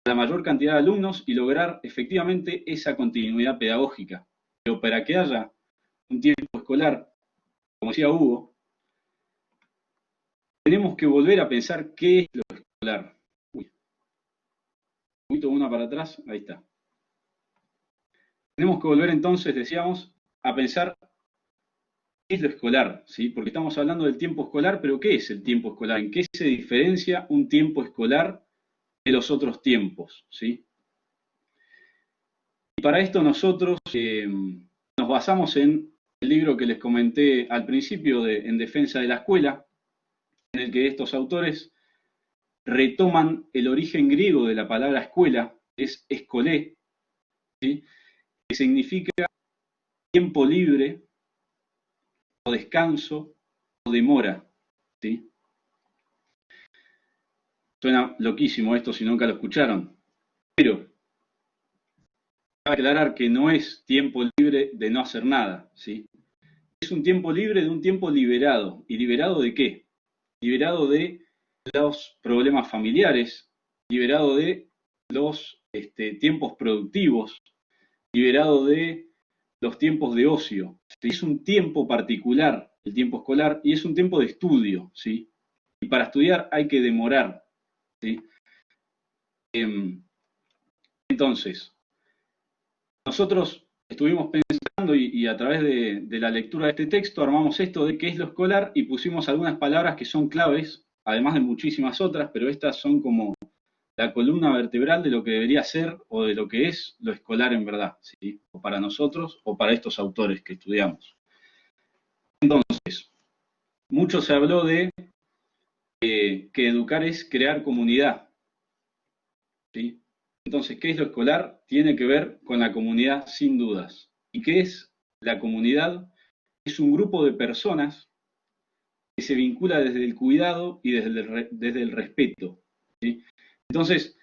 a la mayor cantidad de alumnos y lograr efectivamente esa continuidad pedagógica. Pero para que haya un tiempo escolar, como decía Hugo, tenemos que volver a pensar qué es lo escolar. Uy, un poquito una para atrás, ahí está. Tenemos que volver entonces, decíamos, a pensar qué es lo escolar, ¿sí? Porque estamos hablando del tiempo escolar, pero ¿qué es el tiempo escolar? ¿En qué se diferencia un tiempo escolar de los otros tiempos, ¿sí? Y para esto nosotros nos basamos en el libro que les comenté al principio En defensa de la escuela, en el que estos autores retoman el origen griego de la palabra escuela, es escolé, ¿sí? Que significa tiempo libre o descanso o demora, ¿sí? Suena loquísimo esto si nunca lo escucharon, pero cabe aclarar que no es tiempo libre de no hacer nada, ¿sí? Es un tiempo libre de un tiempo liberado. ¿Y liberado de qué? Liberado de los problemas familiares, liberado de los tiempos productivos, liberado de los tiempos de ocio. Es un tiempo particular, el tiempo escolar, y es un tiempo de estudio, ¿sí? Y para estudiar hay que demorar, ¿sí? Entonces, nosotros estuvimos pensando y a través de la lectura de este texto armamos esto de qué es lo escolar y pusimos algunas palabras que son claves, además de muchísimas otras, pero estas son como la columna vertebral de lo que debería ser o de lo que es lo escolar en verdad, ¿sí? O para nosotros o para estos autores que estudiamos. Entonces, mucho se habló de que educar es crear comunidad, ¿sí? Entonces, ¿qué es lo escolar? Tiene que ver con la comunidad sin dudas. ¿Y qué es la comunidad? Es un grupo de personas que se vincula desde el cuidado y desde el respeto, ¿sí? Entonces,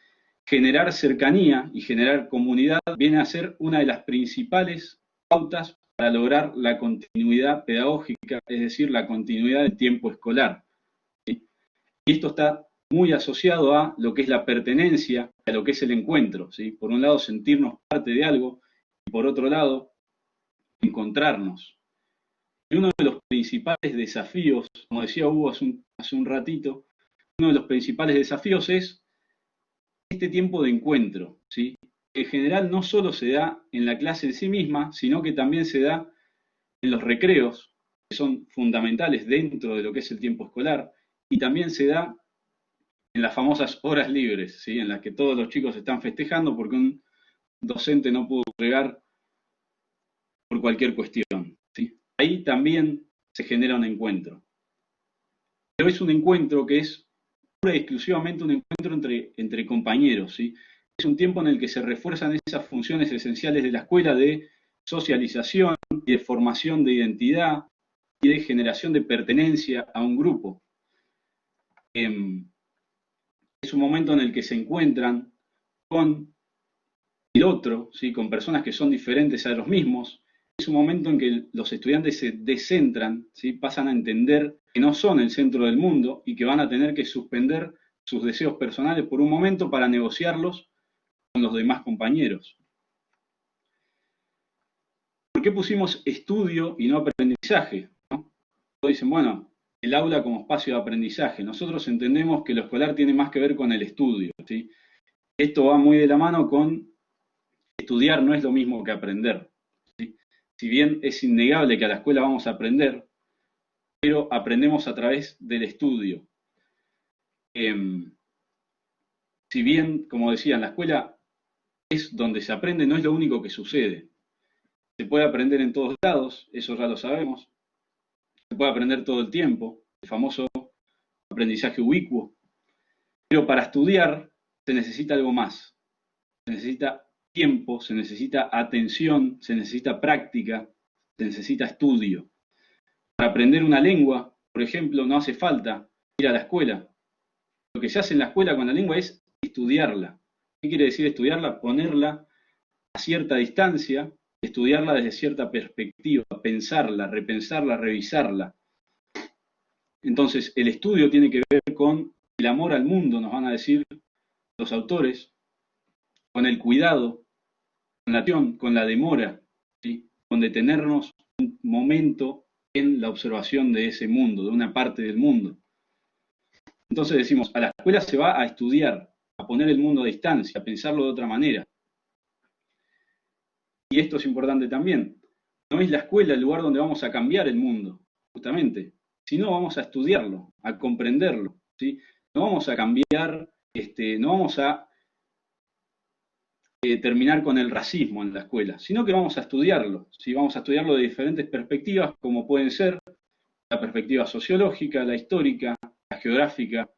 generar cercanía y generar comunidad viene a ser una de las principales pautas para lograr la continuidad pedagógica, es decir, la continuidad del tiempo escolar, ¿sí? Y esto está muy asociado a lo que es la pertenencia, a lo que es el encuentro, ¿sí? Por un lado, sentirnos parte de algo, y por otro lado, encontrarnos. Y uno de los principales desafíos, como decía Hugo hace un ratito, uno de los principales desafíos es este tiempo de encuentro, ¿sí? Que en general no solo se da en la clase en sí misma, sino que también se da en los recreos, que son fundamentales dentro de lo que es el tiempo escolar, y también se da en las famosas horas libres, ¿sí? En las que todos los chicos están festejando porque un docente no pudo llegar por cualquier cuestión, ¿sí? Ahí también se genera un encuentro. Pero es un encuentro que es pura y exclusivamente un encuentro entre compañeros, ¿sí? Es un tiempo en el que se refuerzan esas funciones esenciales de la escuela de socialización y de formación de identidad y de generación de pertenencia a un grupo. Es un momento en el que se encuentran con el otro, ¿sí? Con personas que son diferentes a los mismos. Es un momento en que los estudiantes se descentran, ¿sí? Pasan a entender que no son el centro del mundo y que van a tener que suspender sus deseos personales por un momento para negociarlos con los demás compañeros. ¿Por qué pusimos estudio y no aprendizaje? ¿No? Dicen, bueno, el aula como espacio de aprendizaje. Nosotros entendemos que lo escolar tiene más que ver con el estudio, ¿sí? Esto va muy de la mano con estudiar no es lo mismo que aprender, ¿sí? Si bien es innegable que a la escuela vamos a aprender, pero aprendemos a través del estudio. Si bien, como decía, en la escuela es donde se aprende, no es lo único que sucede. Se puede aprender en todos lados, eso ya lo sabemos. Se puede aprender todo el tiempo, el famoso aprendizaje ubicuo. Pero para estudiar se necesita algo más. Se necesita tiempo, se necesita atención, se necesita práctica, se necesita estudio. Para aprender una lengua, por ejemplo, no hace falta ir a la escuela. Lo que se hace en la escuela con la lengua es estudiarla. ¿Qué quiere decir estudiarla? Ponerla a cierta distancia, estudiarla desde cierta perspectiva, pensarla, repensarla, revisarla. Entonces, el estudio tiene que ver con el amor al mundo, nos van a decir los autores, con el cuidado, con la atención, con la demora, ¿sí? Con detenernos un momento en la observación de ese mundo, de una parte del mundo. Entonces decimos, a la escuela se va a estudiar, a poner el mundo a distancia, a pensarlo de otra manera. Y esto es importante también. No es la escuela el lugar donde vamos a cambiar el mundo, justamente, sino vamos a estudiarlo, a comprenderlo, ¿sí? No vamos a cambiar, no vamos a terminar con el racismo en la escuela, sino que vamos a estudiarlo, ¿sí? Vamos a estudiarlo de diferentes perspectivas, como pueden ser la perspectiva sociológica, la histórica, la geográfica,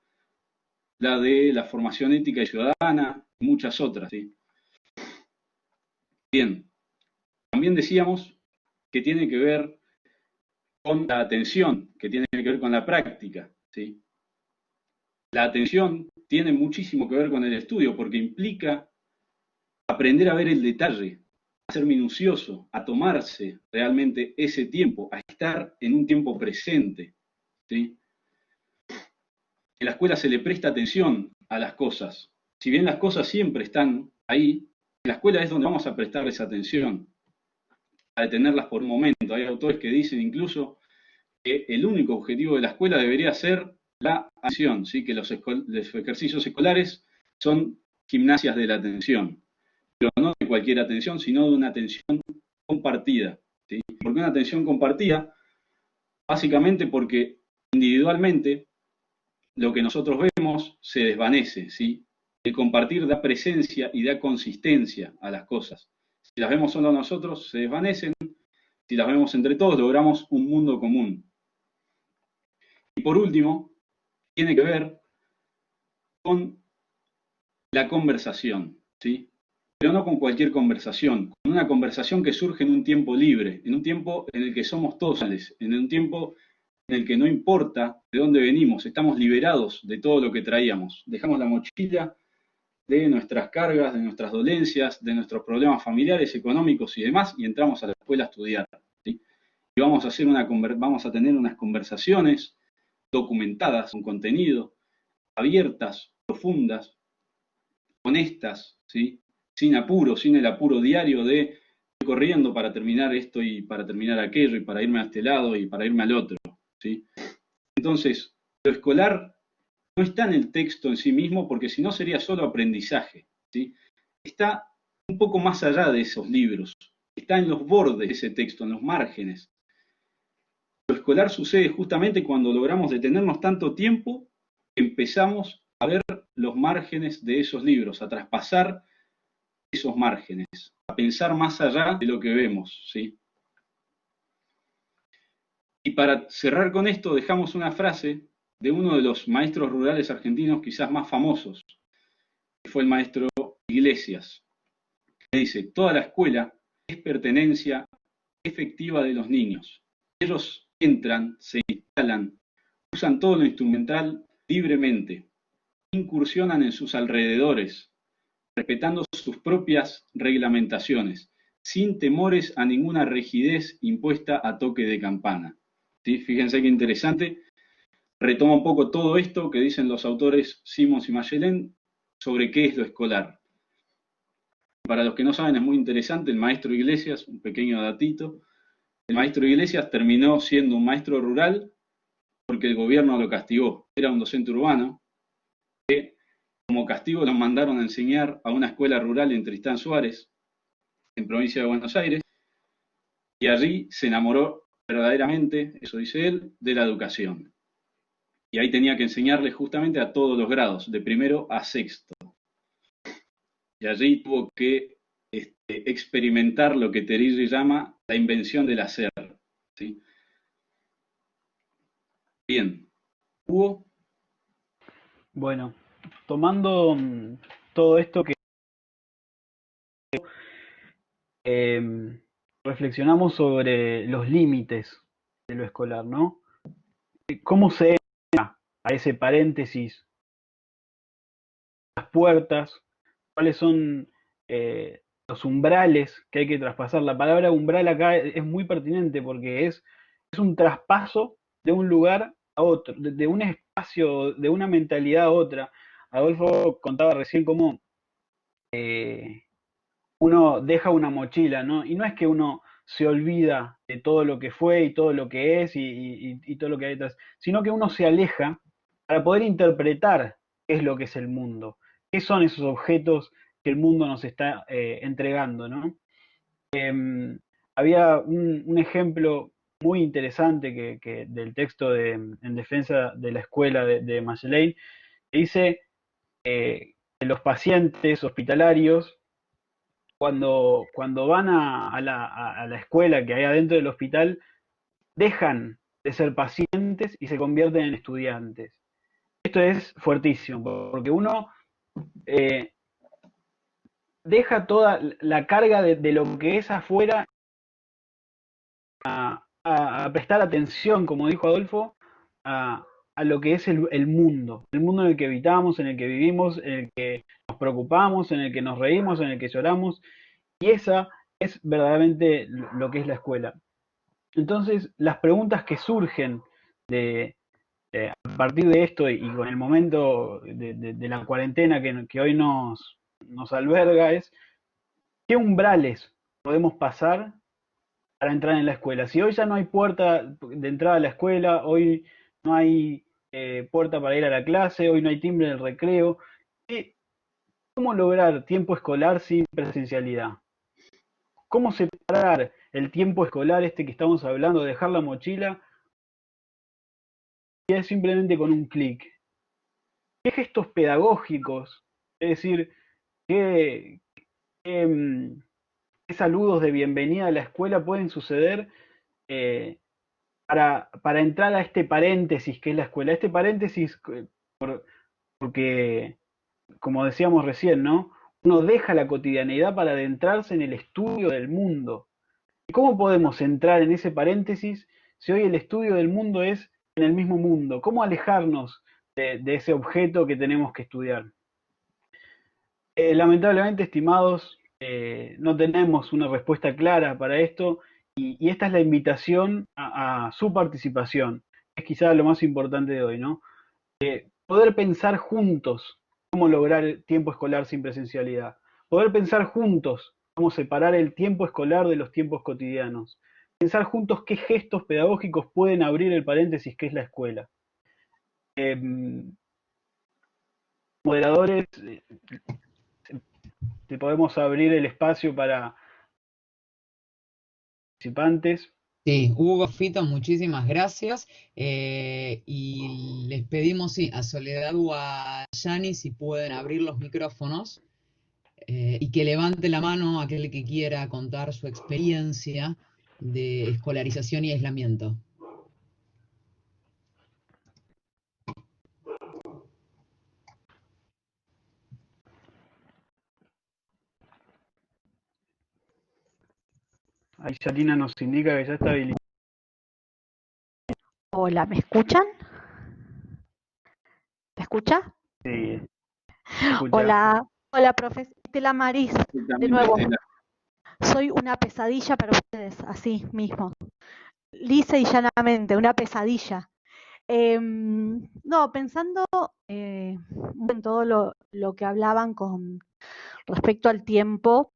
la de la formación ética y ciudadana, y muchas otras, ¿sí? Bien, también decíamos que tiene que ver con la atención, que tiene que ver con la práctica, ¿sí? La atención tiene muchísimo que ver con el estudio, porque implica aprender a ver el detalle, a ser minucioso, a tomarse realmente ese tiempo, a estar en un tiempo presente, ¿sí? En la escuela se le presta atención a las cosas. Si bien las cosas siempre están ahí, en la escuela es donde vamos a prestarles atención, a detenerlas por un momento. Hay autores que dicen incluso que el único objetivo de la escuela debería ser la atención, ¿sí? Que los ejercicios escolares son gimnasias de la atención, pero no de cualquier atención, sino de una atención compartida, ¿sí? ¿Por qué una atención compartida? Básicamente porque individualmente lo que nosotros vemos se desvanece, ¿sí? El compartir da presencia y da consistencia a las cosas. Si las vemos solo nosotros, se desvanecen. Si las vemos entre todos, logramos un mundo común. Y por último, tiene que ver con la conversación, ¿sí? Pero no con cualquier conversación, con una conversación que surge en un tiempo libre, en un tiempo en el que somos todos iguales, en un tiempo en el que no importa de dónde venimos, estamos liberados de todo lo que traíamos. Dejamos la mochila de nuestras cargas, de nuestras dolencias, de nuestros problemas familiares, económicos y demás, y entramos a la escuela a estudiar, ¿sí? Y vamos a tener unas conversaciones documentadas, con contenido, abiertas, profundas, honestas, ¿sí? Sin apuro, sin el apuro diario de ir corriendo para terminar esto y para terminar aquello y para irme a este lado y para irme al otro, ¿sí? Entonces, lo escolar no está en el texto en sí mismo, porque si no sería solo aprendizaje, ¿sí? Está un poco más allá de esos libros, está en los bordes de ese texto, en los márgenes. Lo escolar sucede justamente cuando logramos detenernos tanto tiempo que empezamos a ver los márgenes de esos libros, a traspasar esos márgenes, a pensar más allá de lo que vemos, ¿sí? Y para cerrar con esto, dejamos una frase de uno de los maestros rurales argentinos quizás más famosos, que fue el maestro Iglesias, que dice: toda la escuela es pertenencia efectiva de los niños. Ellos entran, se instalan, usan todo lo instrumental libremente, incursionan en sus alrededores, respetando sus propias reglamentaciones, sin temores a ninguna rigidez impuesta a toque de campana. ¿Sí? Fíjense qué interesante. Retoma un poco todo esto que dicen los autores Simons y Mayelén sobre qué es lo escolar. Para los que no saben, es muy interesante. El maestro Iglesias, un pequeño datito, el maestro Iglesias terminó siendo un maestro rural porque el gobierno lo castigó. Era un docente urbano que, como castigo, lo mandaron a enseñar a una escuela rural en Tristán Suárez, en provincia de Buenos Aires, y allí se enamoró verdaderamente, eso dice él, de la educación. Y ahí tenía que enseñarle justamente a todos los grados, de primero a sexto. Y allí tuvo que experimentar lo que Terry llama la invención del hacer, ¿sí? Bien, Hugo. Bueno, tomando todo esto que reflexionamos sobre los límites de lo escolar, ¿no? ¿Cómo se entra a ese paréntesis, las puertas? ¿Cuáles son los umbrales que hay que traspasar? La palabra umbral acá es muy pertinente porque es un traspaso de un lugar a otro, de un espacio, de una mentalidad a otra. Adolfo contaba recién cómo uno deja una mochila, ¿no? Y no es que uno se olvida de todo lo que fue y todo lo que es y todo lo que hay detrás, sino que uno se aleja para poder interpretar qué es lo que es el mundo, qué son esos objetos que el mundo nos está entregando, ¿no? Había un ejemplo muy interesante del texto en defensa de la escuela de Magellan, que dice que los pacientes hospitalarios cuando van a la escuela que hay adentro del hospital, dejan de ser pacientes y se convierten en estudiantes. Esto es fuertísimo, porque uno deja toda la carga de lo que es afuera a prestar atención, como dijo Adolfo, a lo que es el mundo en el que habitamos, en el que vivimos, en el que nos preocupamos, en el que nos reímos, en el que lloramos. Y esa es verdaderamente lo que es la escuela. Entonces, las preguntas que surgen a partir de esto y con el momento de la cuarentena que hoy nos alberga es, ¿qué umbrales podemos pasar para entrar en la escuela? Si hoy ya no hay puerta de entrada a la escuela, hoy no hay puerta para ir a la clase, hoy no hay timbre en el recreo, ¿cómo lograr tiempo escolar sin presencialidad? ¿Cómo separar el tiempo escolar que estamos hablando, dejar la mochila, y es simplemente con un clic? ¿Qué gestos pedagógicos, es decir, qué, qué, qué saludos de bienvenida a la escuela pueden suceder eh, para entrar a este paréntesis que es la escuela? Este paréntesis, porque, como decíamos recién, ¿no? Uno deja la cotidianeidad para adentrarse en el estudio del mundo. ¿Y cómo podemos entrar en ese paréntesis si hoy el estudio del mundo es en el mismo mundo? ¿Cómo alejarnos de ese objeto que tenemos que estudiar? Lamentablemente, estimados, no tenemos una respuesta clara para esto y esta es la invitación a su participación. Es quizá lo más importante de hoy, ¿no? Poder pensar juntos cómo lograr el tiempo escolar sin presencialidad. Poder pensar juntos cómo separar el tiempo escolar de los tiempos cotidianos. Pensar juntos qué gestos pedagógicos pueden abrir el paréntesis que es la escuela. Eh, Moderadores, te podemos abrir el espacio para participantes. Sí, Hugo, Fito, muchísimas gracias. Y les pedimos, sí, a Soledad o a Yani si pueden abrir los micrófonos y que levante la mano aquel que quiera contar su experiencia de escolarización y aislamiento. Ahí Yanina nos indica que ya está habilitado. Hola, ¿me escuchan? ¿Me escucha? Sí, escucha. Hola, hola, profe Estela Maris, de nuevo. Soy una pesadilla para ustedes, así mismo. Lisa y llanamente, una pesadilla. No, pensando en todo lo que hablaban con respecto al tiempo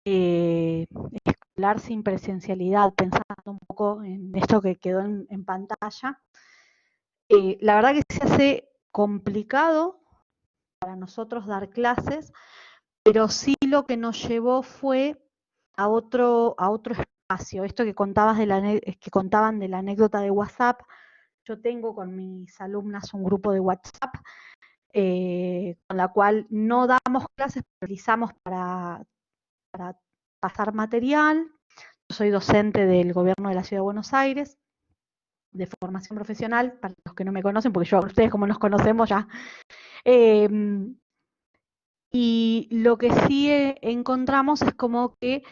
escolar sin presencialidad, pensando un poco en esto que quedó en pantalla, la verdad que se hace complicado para nosotros dar clases, pero sí lo que nos llevó fue a otro espacio. Esto que contabas que contaban de la anécdota de WhatsApp, yo tengo con mis alumnas un grupo de WhatsApp con la cual no damos clases, pero utilizamos para pasar material. Yo soy docente del gobierno de la Ciudad de Buenos Aires, de formación profesional, para los que no me conocen, porque yo a ustedes como nos conocemos ya. Y lo que sí encontramos es como que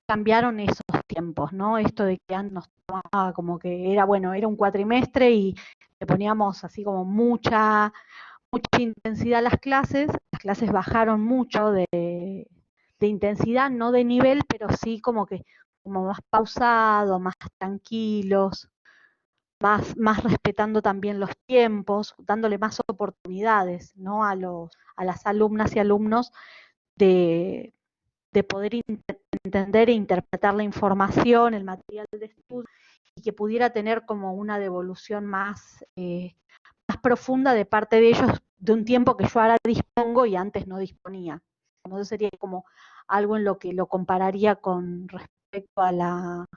cambiaron esos tiempos, ¿no? Esto de que antes nos tomaba como que era, bueno, era un cuatrimestre y le poníamos así como mucha intensidad a las clases bajaron mucho de intensidad, no de nivel, pero sí como que como más pausado, más tranquilos, más respetando también los tiempos, dándole más oportunidades, ¿no? A las alumnas y alumnos de, de poder entender e interpretar la información, el material de estudio, y que pudiera tener como una devolución más profunda de parte de ellos de un tiempo que yo ahora dispongo y antes no disponía. Como eso sería como algo en lo que lo compararía con respecto a la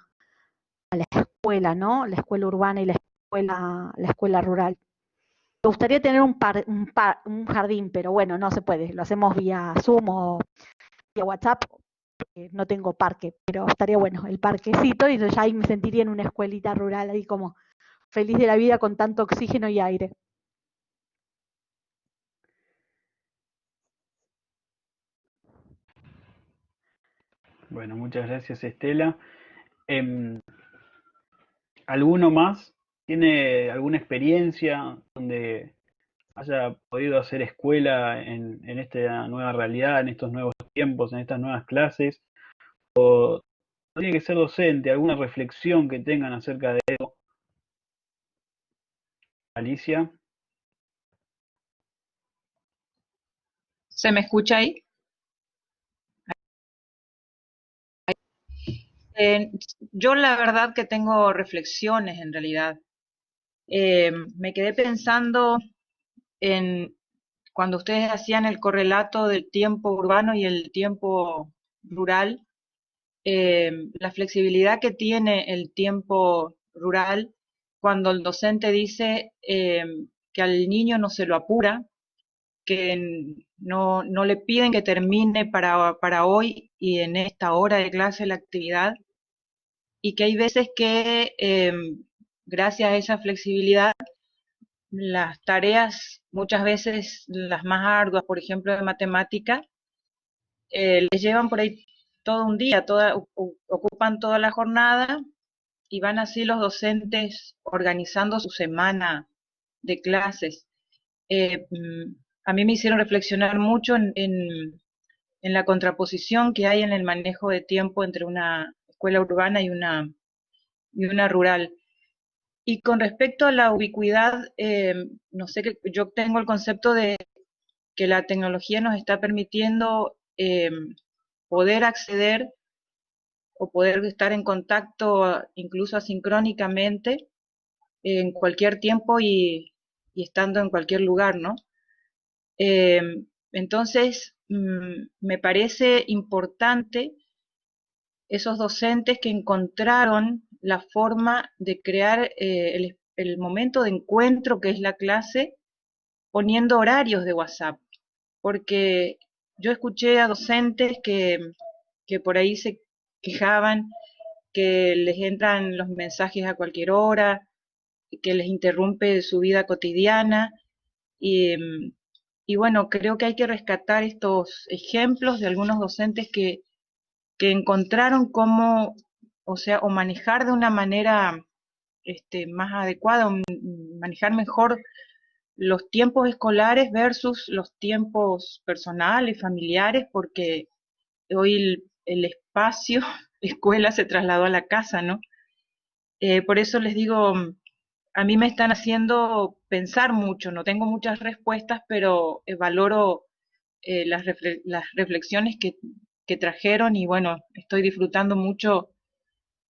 escuela, ¿no? La escuela urbana y la escuela rural. Me gustaría tener un jardín, pero bueno, no se puede. Lo hacemos vía Zoom o vía WhatsApp. No tengo parque, pero estaría bueno el parquecito y ya ahí me sentiría en una escuelita rural, ahí como feliz de la vida con tanto oxígeno y aire. Bueno, muchas gracias, Estela. ¿Alguno más tiene alguna experiencia donde haya podido hacer escuela en esta nueva realidad, en estos nuevos tiempos, en estas nuevas clases? ¿O no tiene que ser docente? ¿Alguna reflexión que tengan acerca de eso? Alicia. ¿Se me escucha ahí? Eh, yo la verdad que tengo reflexiones en realidad. Me quedé pensando en cuando ustedes hacían el correlato del tiempo urbano y el tiempo rural, la flexibilidad que tiene el tiempo rural cuando el docente dice que al niño no se lo apura, que no le piden que termine para hoy y en esta hora de clase la actividad, y que hay veces que gracias a esa flexibilidad las tareas, muchas veces las más arduas, por ejemplo de matemática, les llevan por ahí todo un día, ocupan toda la jornada y van así los docentes organizando su semana de clases. A mí me hicieron reflexionar mucho en la contraposición que hay en el manejo de tiempo entre una escuela urbana y una rural. Y con respecto a la ubicuidad, no sé, que yo tengo el concepto de que la tecnología nos está permitiendo poder acceder o poder estar en contacto incluso asincrónicamente en cualquier tiempo y estando en cualquier lugar, ¿no? Eh, entonces, me parece importante esos docentes que encontraron la forma de crear el momento de encuentro que es la clase, poniendo horarios de WhatsApp, porque yo escuché a docentes que por ahí se quejaban que les entran los mensajes a cualquier hora, que les interrumpe su vida cotidiana y, y bueno, creo que hay que rescatar estos ejemplos de algunos docentes que encontraron cómo, o sea, o manejar de una manera más adecuada, o manejar mejor los tiempos escolares versus los tiempos personales, familiares, porque hoy el espacio escuela se trasladó a la casa, ¿no? Por eso les digo, a mí me están haciendo pensar mucho, no tengo muchas respuestas, pero valoro las reflexiones que trajeron y bueno, estoy disfrutando mucho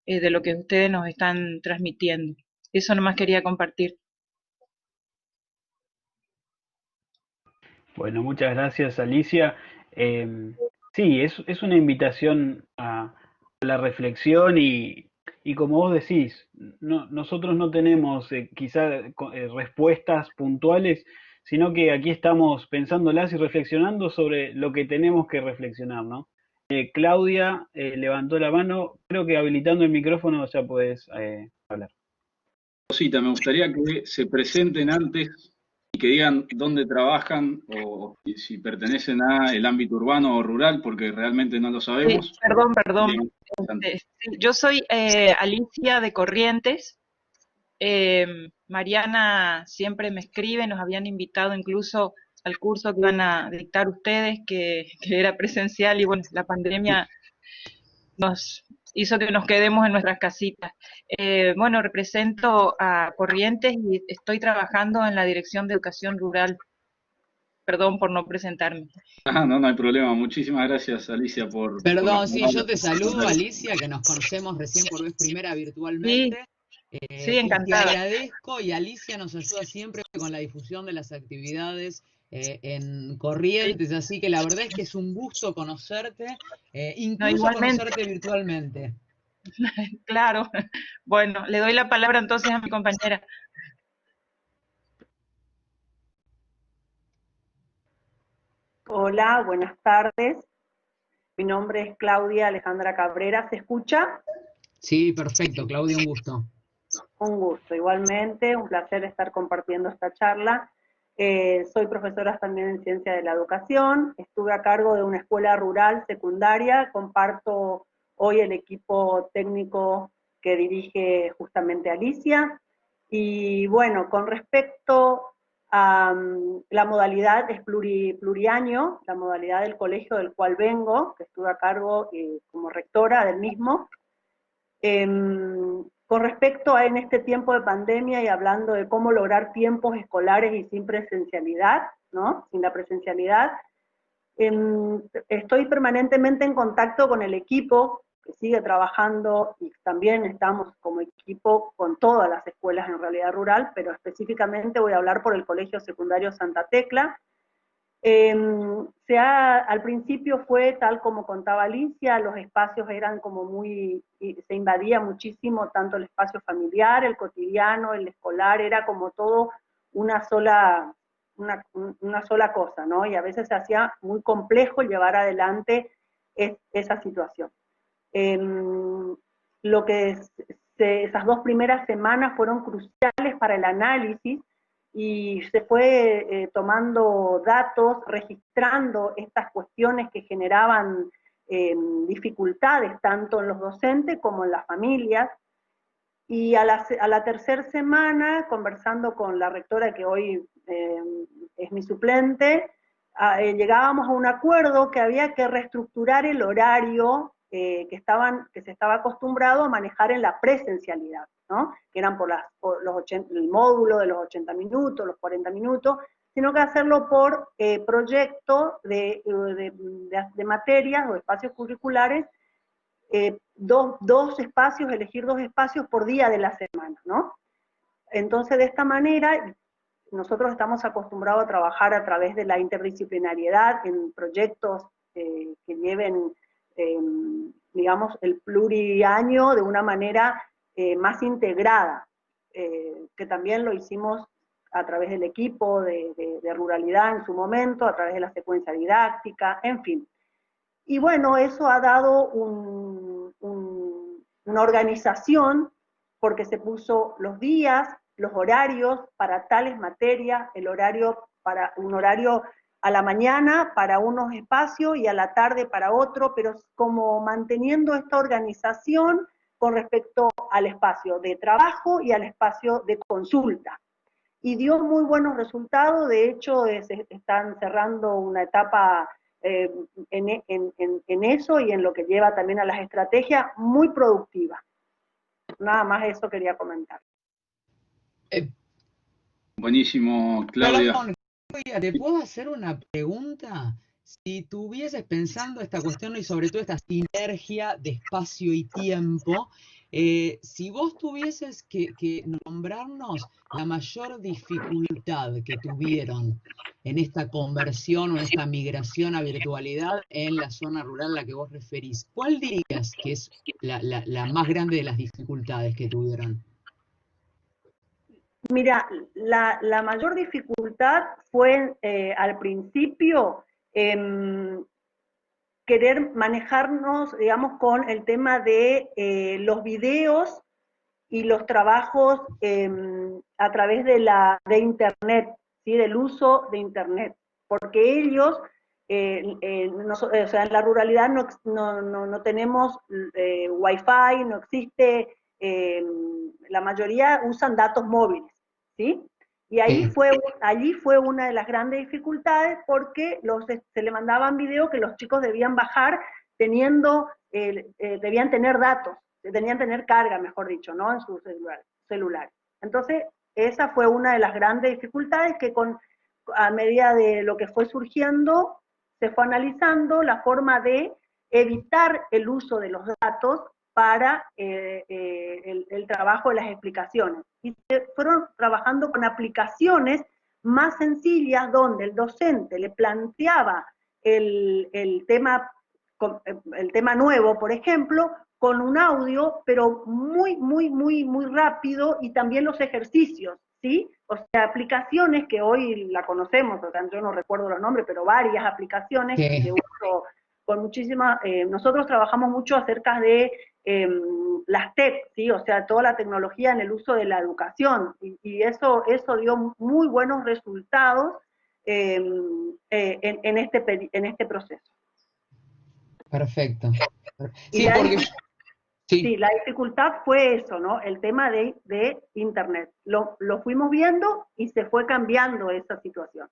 de lo que ustedes nos están transmitiendo. Eso nomás quería compartir. Bueno, muchas gracias, Alicia. Sí, es una invitación a la reflexión y como vos decís, nosotros no tenemos respuestas puntuales, sino que aquí estamos pensándolas y reflexionando sobre lo que tenemos que reflexionar, ¿no? Claudia levantó la mano, creo que habilitando el micrófono ya puedes hablar. Rosita, me gustaría que se presenten antes y que digan dónde trabajan o si pertenecen a el ámbito urbano o rural, porque realmente no lo Sí, sabemos. perdón. Bien, Sí, yo soy Alicia de Corrientes. Mariana siempre me escribe, nos habían invitado incluso al curso que iban a dictar ustedes, que era presencial y bueno, la pandemia nos hizo que nos quedemos en nuestras casitas. Bueno, represento a Corrientes y estoy trabajando en la Dirección de Educación Rural. Perdón por no presentarme. No, no hay problema. Muchísimas gracias, Alicia, por las Perdón, sí, yo palabras. te saludo, Alicia, que nos conocemos recién por vez primera Sí, virtualmente, sí, y te encantada. agradezco, y Alicia nos ayuda siempre con la difusión de las actividades en Corrientes, así que la verdad es que es un gusto conocerte, No, incluso igualmente, conocerte virtualmente. claro. Bueno, le doy la palabra entonces a mi compañera. Hola, buenas tardes. Mi nombre es Claudia Alejandra Cabrera. ¿Se escucha? Sí, perfecto, Claudia, un gusto. Un gusto, igualmente, un placer estar compartiendo esta charla. Soy profesora también en Ciencia de la Educación, estuve a cargo de una escuela rural secundaria, comparto hoy el equipo técnico que dirige justamente Alicia. Y bueno, con respecto a la modalidad es pluriaño, la modalidad del colegio del cual vengo, que estuve a cargo como rectora del mismo. Con respecto a en este tiempo de pandemia y hablando de cómo lograr tiempos escolares y sin presencialidad, ¿no? Sin la presencialidad, estoy permanentemente en contacto con el equipo que sigue trabajando y también estamos como equipo con todas las escuelas en realidad rural, pero específicamente voy a hablar por el Colegio Secundario Santa Tecla. Al principio fue tal como contaba Alicia, los espacios eran como se invadía muchísimo tanto el espacio familiar, el cotidiano, el escolar, era como todo una sola cosa, ¿no? Y a veces se hacía muy complejo llevar adelante esa situación. Esas 2 primeras semanas fueron cruciales para el análisis y se fue tomando datos, registrando estas cuestiones que generaban dificultades tanto en los docentes como en las familias. Y a la tercera semana, conversando con la rectora que hoy es mi suplente, llegábamos a un acuerdo que había que reestructurar el horario que se estaba acostumbrado a manejar en la presencialidad, ¿no? Que eran por el módulo de los 80 minutos, los 40 minutos, sino que hacerlo por proyecto de materias o espacios curriculares, elegir dos espacios por día de la semana, ¿no? Entonces, de esta manera, nosotros estamos acostumbrados a trabajar a través de la interdisciplinariedad en proyectos que lleven, digamos, el pluriaño de una manera más integrada, que también lo hicimos a través del equipo de ruralidad en su momento, a través de la secuencia didáctica, en fin. Y bueno, eso ha dado una organización, porque se puso los días, los horarios para tales materias, un horario a la mañana para unos espacios y a la tarde para otro, pero como manteniendo esta organización con respecto al espacio de trabajo y al espacio de consulta. Y dio muy buenos resultados. De hecho, se están cerrando una etapa en eso y en lo que lleva también a las estrategias, muy productiva. Nada más eso quería comentar. Buenísimo, Claudia. Perdón, Claudia, ¿te puedo hacer una pregunta? Si tuvieses pensando esta cuestión y sobre todo esta sinergia de espacio y tiempo, si vos tuvieses que nombrarnos la mayor dificultad que tuvieron en esta conversión o en esta migración a virtualidad en la zona rural a la que vos referís, ¿cuál dirías que es la más grande de las dificultades que tuvieron? Mira, la mayor dificultad fue al principio querer manejarnos, digamos, con el tema de los videos y los trabajos a través de Internet, ¿sí? Del uso de Internet, porque ellos, o sea, en la ruralidad no tenemos Wi-Fi, no existe, la mayoría usan datos móviles, ¿sí? Y allí fue una de las grandes dificultades, porque se le mandaban videos que los chicos debían bajar debían tener datos, debían tener carga, mejor dicho, ¿no? En sus celulares. Entonces, esa fue una de las grandes dificultades que a medida de lo que fue surgiendo, se fue analizando la forma de evitar el uso de los datos para el trabajo de las explicaciones. Y se fueron trabajando con aplicaciones más sencillas, donde el docente le planteaba el tema nuevo, por ejemplo, con un audio, pero muy rápido, y también los ejercicios, ¿sí? O sea, aplicaciones que hoy la conocemos, o sea, yo no recuerdo los nombres, pero varias aplicaciones de uso con muchísimas. Nosotros trabajamos mucho acerca de las TEC, ¿sí? O sea, toda la tecnología en el uso de la educación, y eso dio muy buenos resultados en este proceso. Perfecto. Sí, porque sí, la dificultad fue eso, ¿no? El tema de Internet. Lo fuimos viendo y se fue cambiando esa situación.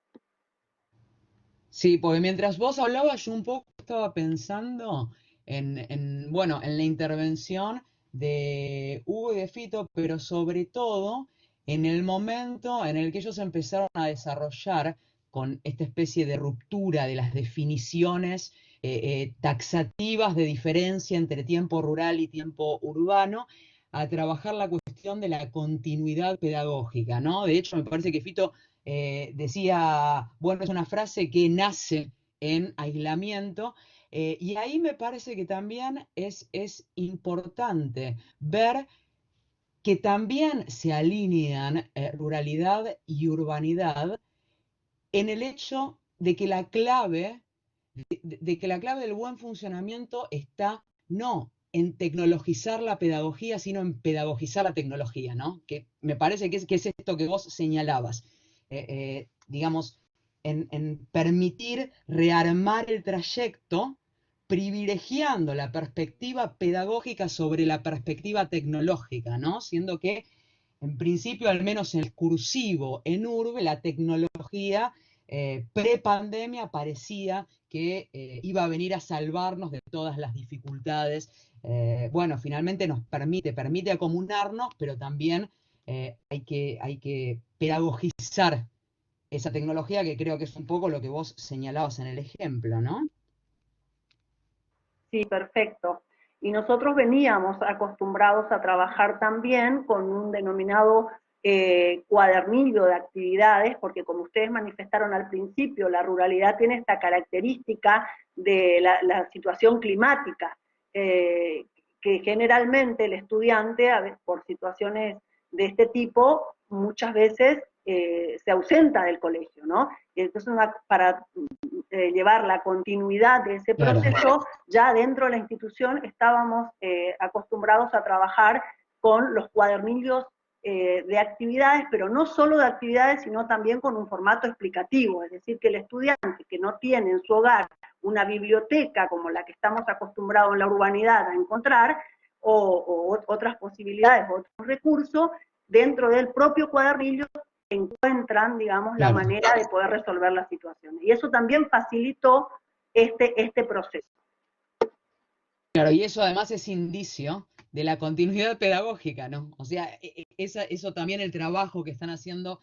Sí, porque mientras vos hablabas, yo un poco estaba pensando en la intervención de Hugo y de Fito, pero sobre todo en el momento en el que ellos empezaron a desarrollar con esta especie de ruptura de las definiciones taxativas de diferencia entre tiempo rural y tiempo urbano, a trabajar la cuestión de la continuidad pedagógica, ¿no? De hecho, me parece que Fito decía, bueno, es una frase que nace en aislamiento, y ahí me parece que también es importante ver que también se alinean ruralidad y urbanidad en el hecho de que la clave del buen funcionamiento está no en tecnologizar la pedagogía, sino en pedagogizar la tecnología, ¿no? Que me parece que es esto que vos señalabas. digamos, en permitir rearmar el trayecto, privilegiando la perspectiva pedagógica sobre la perspectiva tecnológica, ¿no? Siendo que, en principio, al menos en el cursivo, en URBE, la tecnología pre-pandemia parecía que iba a venir a salvarnos de todas las dificultades. Bueno, finalmente nos permite acomunarnos, pero también hay que pedagogizar esa tecnología, que creo que es un poco lo que vos señalabas en el ejemplo, ¿no? Sí, perfecto. Y nosotros veníamos acostumbrados a trabajar también con un denominado cuadernillo de actividades, porque como ustedes manifestaron al principio, la ruralidad tiene esta característica de la situación climática, que generalmente el estudiante, a veces, por situaciones de este tipo, muchas veces se ausenta del colegio, ¿no? Y entonces para llevar la continuidad de ese proceso, ya dentro de la institución estábamos acostumbrados a trabajar con los cuadernillos de actividades, pero no solo de actividades, sino también con un formato explicativo, es decir, que el estudiante que no tiene en su hogar una biblioteca como la que estamos acostumbrados en la urbanidad a encontrar, o otras posibilidades, otros recursos, dentro del propio cuadernillo encuentran, digamos, la manera de poder resolver las situaciones. Y eso también facilitó este proceso. Claro, y eso además es indicio de la continuidad pedagógica, ¿no? O sea, eso también el trabajo que están haciendo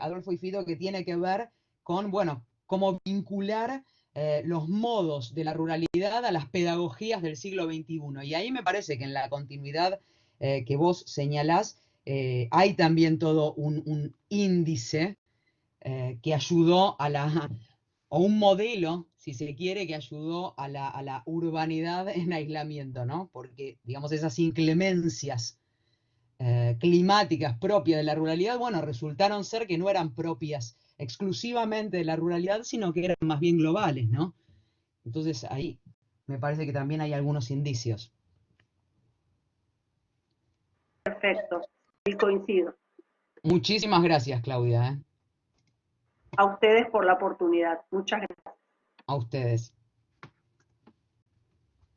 Adolfo y Fido, que tiene que ver con, bueno, cómo vincular los modos de la ruralidad a las pedagogías del siglo XXI. Y ahí me parece que en la continuidad que vos señalás, hay también todo un índice que ayudó o un modelo, si se quiere, que ayudó a la urbanidad en aislamiento, ¿no? Porque, digamos, esas inclemencias climáticas propias de la ruralidad, bueno, resultaron ser que no eran propias exclusivamente de la ruralidad, sino que eran más bien globales, ¿no? Entonces ahí me parece que también hay algunos indicios. Perfecto, y coincido. Muchísimas gracias, Claudia. A ustedes por la oportunidad. Muchas gracias. A ustedes.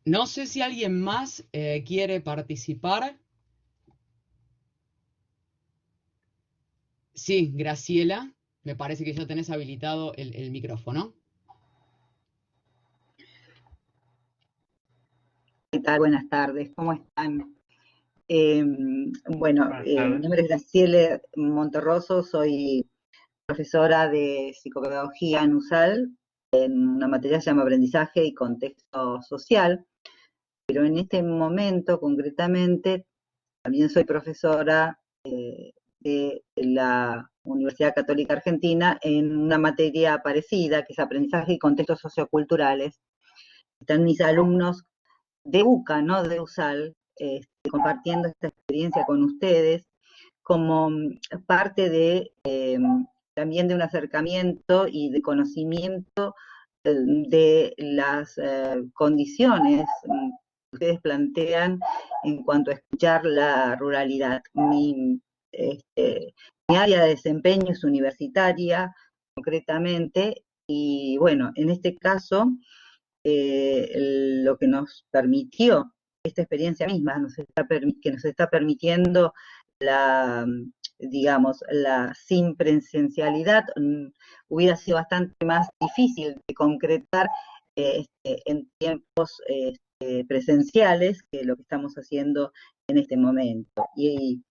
No sé si alguien más quiere participar. Sí, Graciela, me parece que ya tenés habilitado el micrófono. ¿Qué tal? Buenas tardes, ¿cómo están? Bueno, mi nombre es Graciela Monterroso, soy profesora de psicopedagogía en USAL, en una materia que se llama aprendizaje y contexto social, pero en este momento concretamente también soy profesora de la Universidad Católica Argentina en una materia parecida, que es aprendizaje y contextos socioculturales. Están mis alumnos de UCA, ¿no? De USAL, compartiendo esta experiencia con ustedes como parte de también de un acercamiento y de conocimiento de las condiciones que ustedes plantean en cuanto a escuchar la ruralidad. Mi área de desempeño es universitaria, concretamente, y bueno, en este caso, lo que nos permitió esta experiencia misma, que nos está permitiendo digamos, la sin presencialidad, hubiera sido bastante más difícil de concretar en tiempos presenciales que lo que estamos haciendo en este momento. Y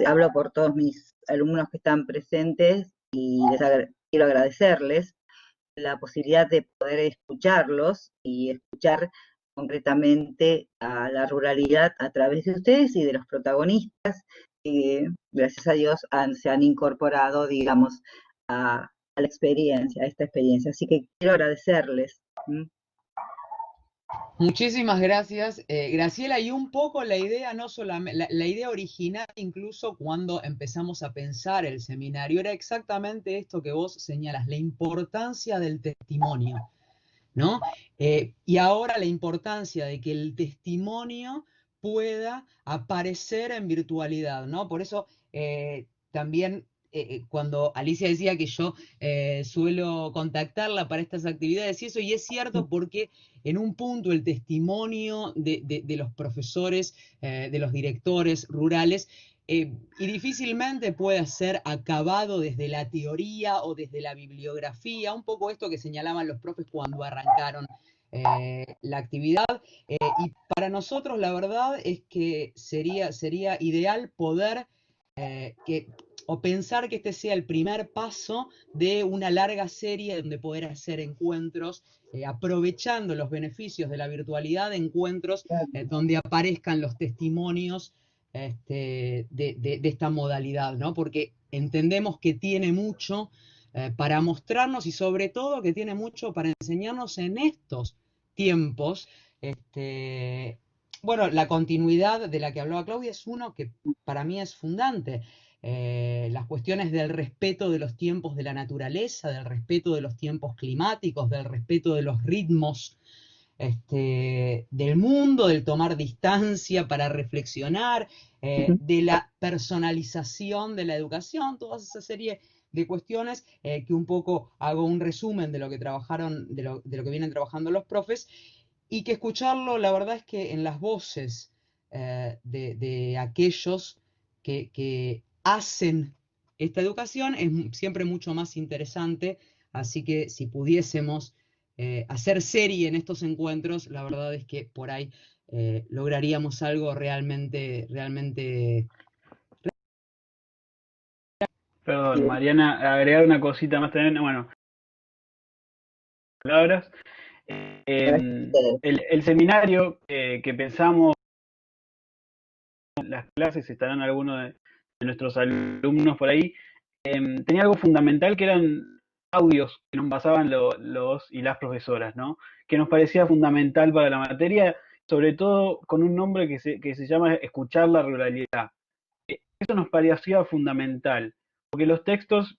hablo por todos mis alumnos que están presentes y quiero agradecerles la posibilidad de poder escucharlos y escuchar concretamente a la ruralidad a través de ustedes y de los protagonistas que, gracias a Dios, se han incorporado, digamos, a la experiencia, a esta experiencia. Así que quiero agradecerles. Muchísimas gracias, Graciela. Y un poco la idea, no solamente, la idea original, incluso cuando empezamos a pensar el seminario, era exactamente esto que vos señalas, la importancia del testimonio, ¿no? Y ahora la importancia de que el testimonio pueda aparecer en virtualidad, ¿no? Por eso también cuando Alicia decía que yo suelo contactarla para estas actividades y eso, y es cierto porque en un punto el testimonio de los profesores, de los directores rurales, y difícilmente puede ser acabado desde la teoría o desde la bibliografía, un poco esto que señalaban los profes cuando arrancaron la actividad, y para nosotros la verdad es que sería ideal poder o pensar que este sea el primer paso de una larga serie donde poder hacer encuentros, aprovechando los beneficios de la virtualidad, encuentros donde aparezcan los testimonios de esta modalidad, ¿no? Porque entendemos que tiene mucho para mostrarnos y sobre todo que tiene mucho para enseñarnos en estos tiempos. Bueno, la continuidad de la que hablaba Claudia es uno que para mí es fundante. Las cuestiones del respeto de los tiempos de la naturaleza, del respeto de los tiempos climáticos, del respeto de los ritmos del mundo, del tomar distancia para reflexionar, de la personalización de la educación, toda esa serie de cuestiones que un poco hago un resumen de lo que trabajaron, de lo que vienen trabajando los profes, y que escucharlo, la verdad es que en las voces de aquellos que hacen esta educación es siempre mucho más interesante, así que si pudiésemos hacer serie en estos encuentros, la verdad es que por ahí lograríamos algo realmente. Perdón, Mariana, agregar una cosita más también, bueno, palabras. El seminario que pensamos, las clases, estarán algunos de nuestros alumnos por ahí, tenía algo fundamental que eran audios que nos pasaban los y las profesoras, ¿no? Que nos parecía fundamental para la materia, sobre todo con un nombre que se llama Escuchar la ruralidad. Eso nos parecía fundamental, porque los textos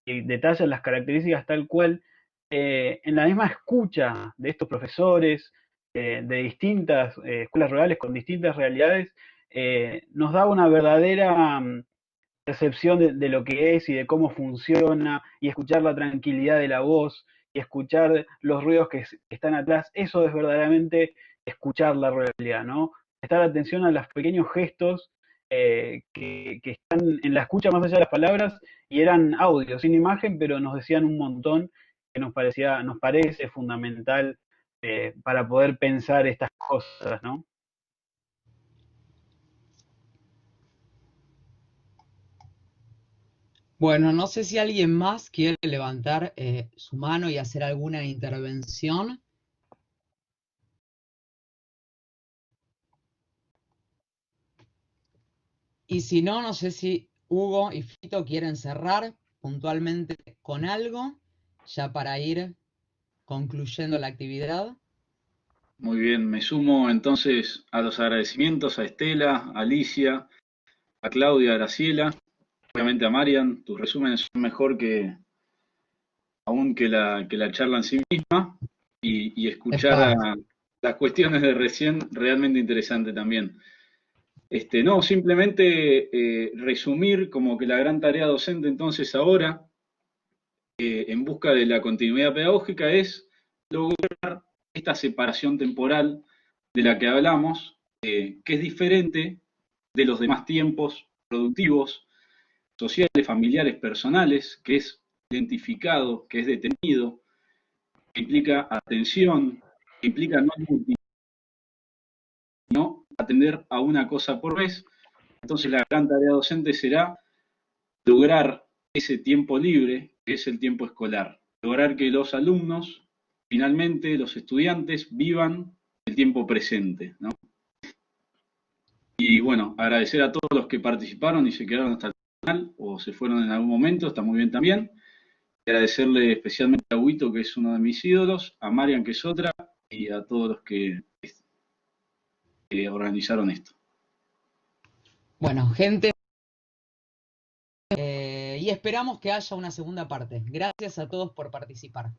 detallan las características tal cual, en la misma escucha de estos profesores de distintas escuelas rurales con distintas realidades, nos da una verdadera percepción de lo que es y de cómo funciona, y escuchar la tranquilidad de la voz, y escuchar los ruidos que están atrás. Eso es verdaderamente escuchar la realidad, ¿no? Prestar atención a los pequeños gestos que están en la escucha más allá de las palabras, y eran audios sin imagen, pero nos decían un montón que nos parece fundamental para poder pensar estas cosas, ¿no? Bueno, no sé si alguien más quiere levantar su mano y hacer alguna intervención. Y si no, no sé si Hugo y Fito quieren cerrar puntualmente con algo, ya para ir concluyendo la actividad. Muy bien, me sumo entonces a los agradecimientos a Estela, a Alicia, a Claudia, a Graciela, obviamente a Marian. Tus resúmenes son mejor aún que la charla en sí misma, y escuchar a las cuestiones de recién, realmente interesante también. No, simplemente resumir como que la gran tarea docente entonces ahora, en busca de la continuidad pedagógica, es lograr esta separación temporal de la que hablamos, que es diferente de los demás tiempos productivos, sociales, familiares, personales, que es identificado, que es detenido, que implica atención, que implica no atender a una cosa por vez. Entonces la gran tarea docente será lograr ese tiempo libre, que es el tiempo escolar, lograr que los alumnos, finalmente los estudiantes, vivan el tiempo presente, ¿no? Y bueno, agradecer a todos los que participaron y se quedaron hasta el final o se fueron en algún momento, está muy bien también. Y agradecerle especialmente a Huito, que es uno de mis ídolos, a Marian, que es otra, y a todos los que organizaron esto. Bueno, gente, y esperamos que haya una segunda parte. Gracias a todos por participar.